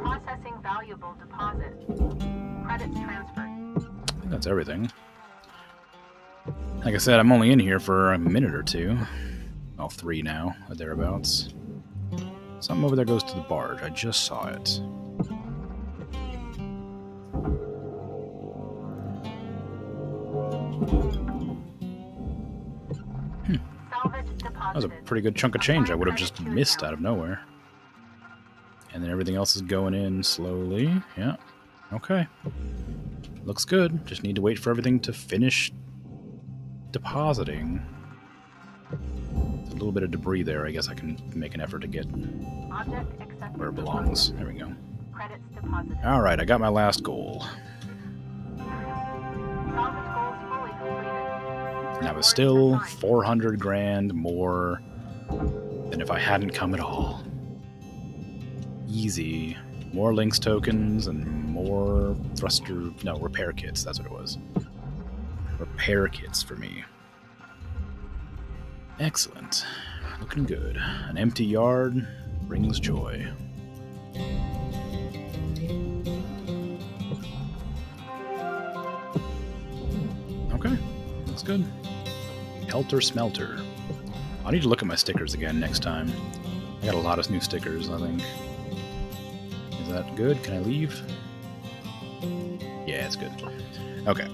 Processing valuable deposit. Credits transferred. I think that's everything. Like I said, I'm only in here for a minute or two. Well, 3 now, or thereabouts. Something over there goes to the barge. I just saw it. That was a pretty good chunk of change I would have just missed out of nowhere. And then everything else is going in slowly. Yeah. Okay. Looks good. Just need to wait for everything to finish depositing. There's a little bit of debris there. I guess I can make an effort to get where it belongs. There we go. Alright, I got my last goal. And that was still 400 grand more than if I hadn't come at all. Easy. More Lynx tokens and more repair kits. That's what it was. Repair kits for me. Excellent. Looking good. An empty yard brings joy. Okay. Looks good. Helter Smelter. I need to look at my stickers again next time. I got a lot of new stickers, I think. Is that good? Can I leave? Yeah, it's good. Okay.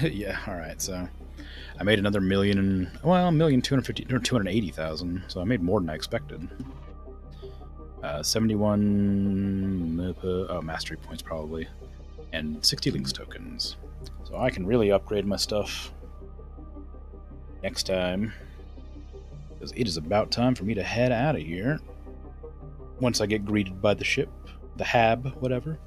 Yeah, alright, so I made another $1,280,000, so I made more than I expected. 71 mastery points probably, and 60 Lynx tokens. So I can really upgrade my stuff next time, because it is about time for me to head out of here once I get greeted by the ship, the hab, whatever.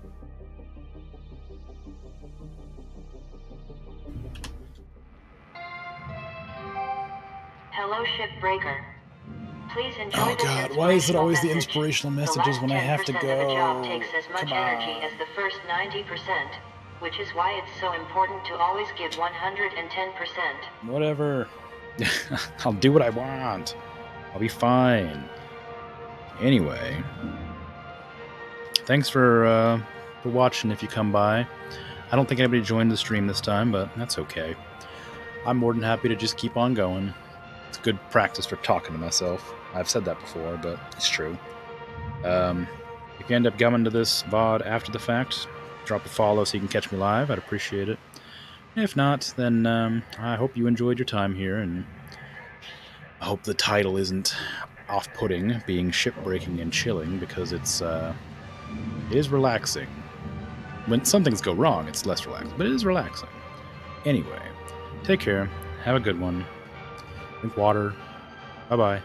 Hello, Shipbreaker. Please enjoy Oh god, why is it always the inspirational messages when I have to go? The job takes as much Come on. energy as the first 90%, which is why it's so important to always give 110%. Whatever. I'll do what I want. I'll be fine. Anyway, thanks for watching if you come by. I don't think anybody joined the stream this time, but that's okay. I'm more than happy to just keep on going. It's good practice for talking to myself. I've said that before, but it's true. If you end up coming to this VOD after the fact, drop a follow so you can catch me live. I'd appreciate it. If not, then I hope you enjoyed your time here, and I hope the title isn't off-putting, being shipbreaking and chilling, because it's It is relaxing. When some things go wrong, it's less relaxing, but it is relaxing. Anyway, take care. Have a good one. Drink water. Bye-bye.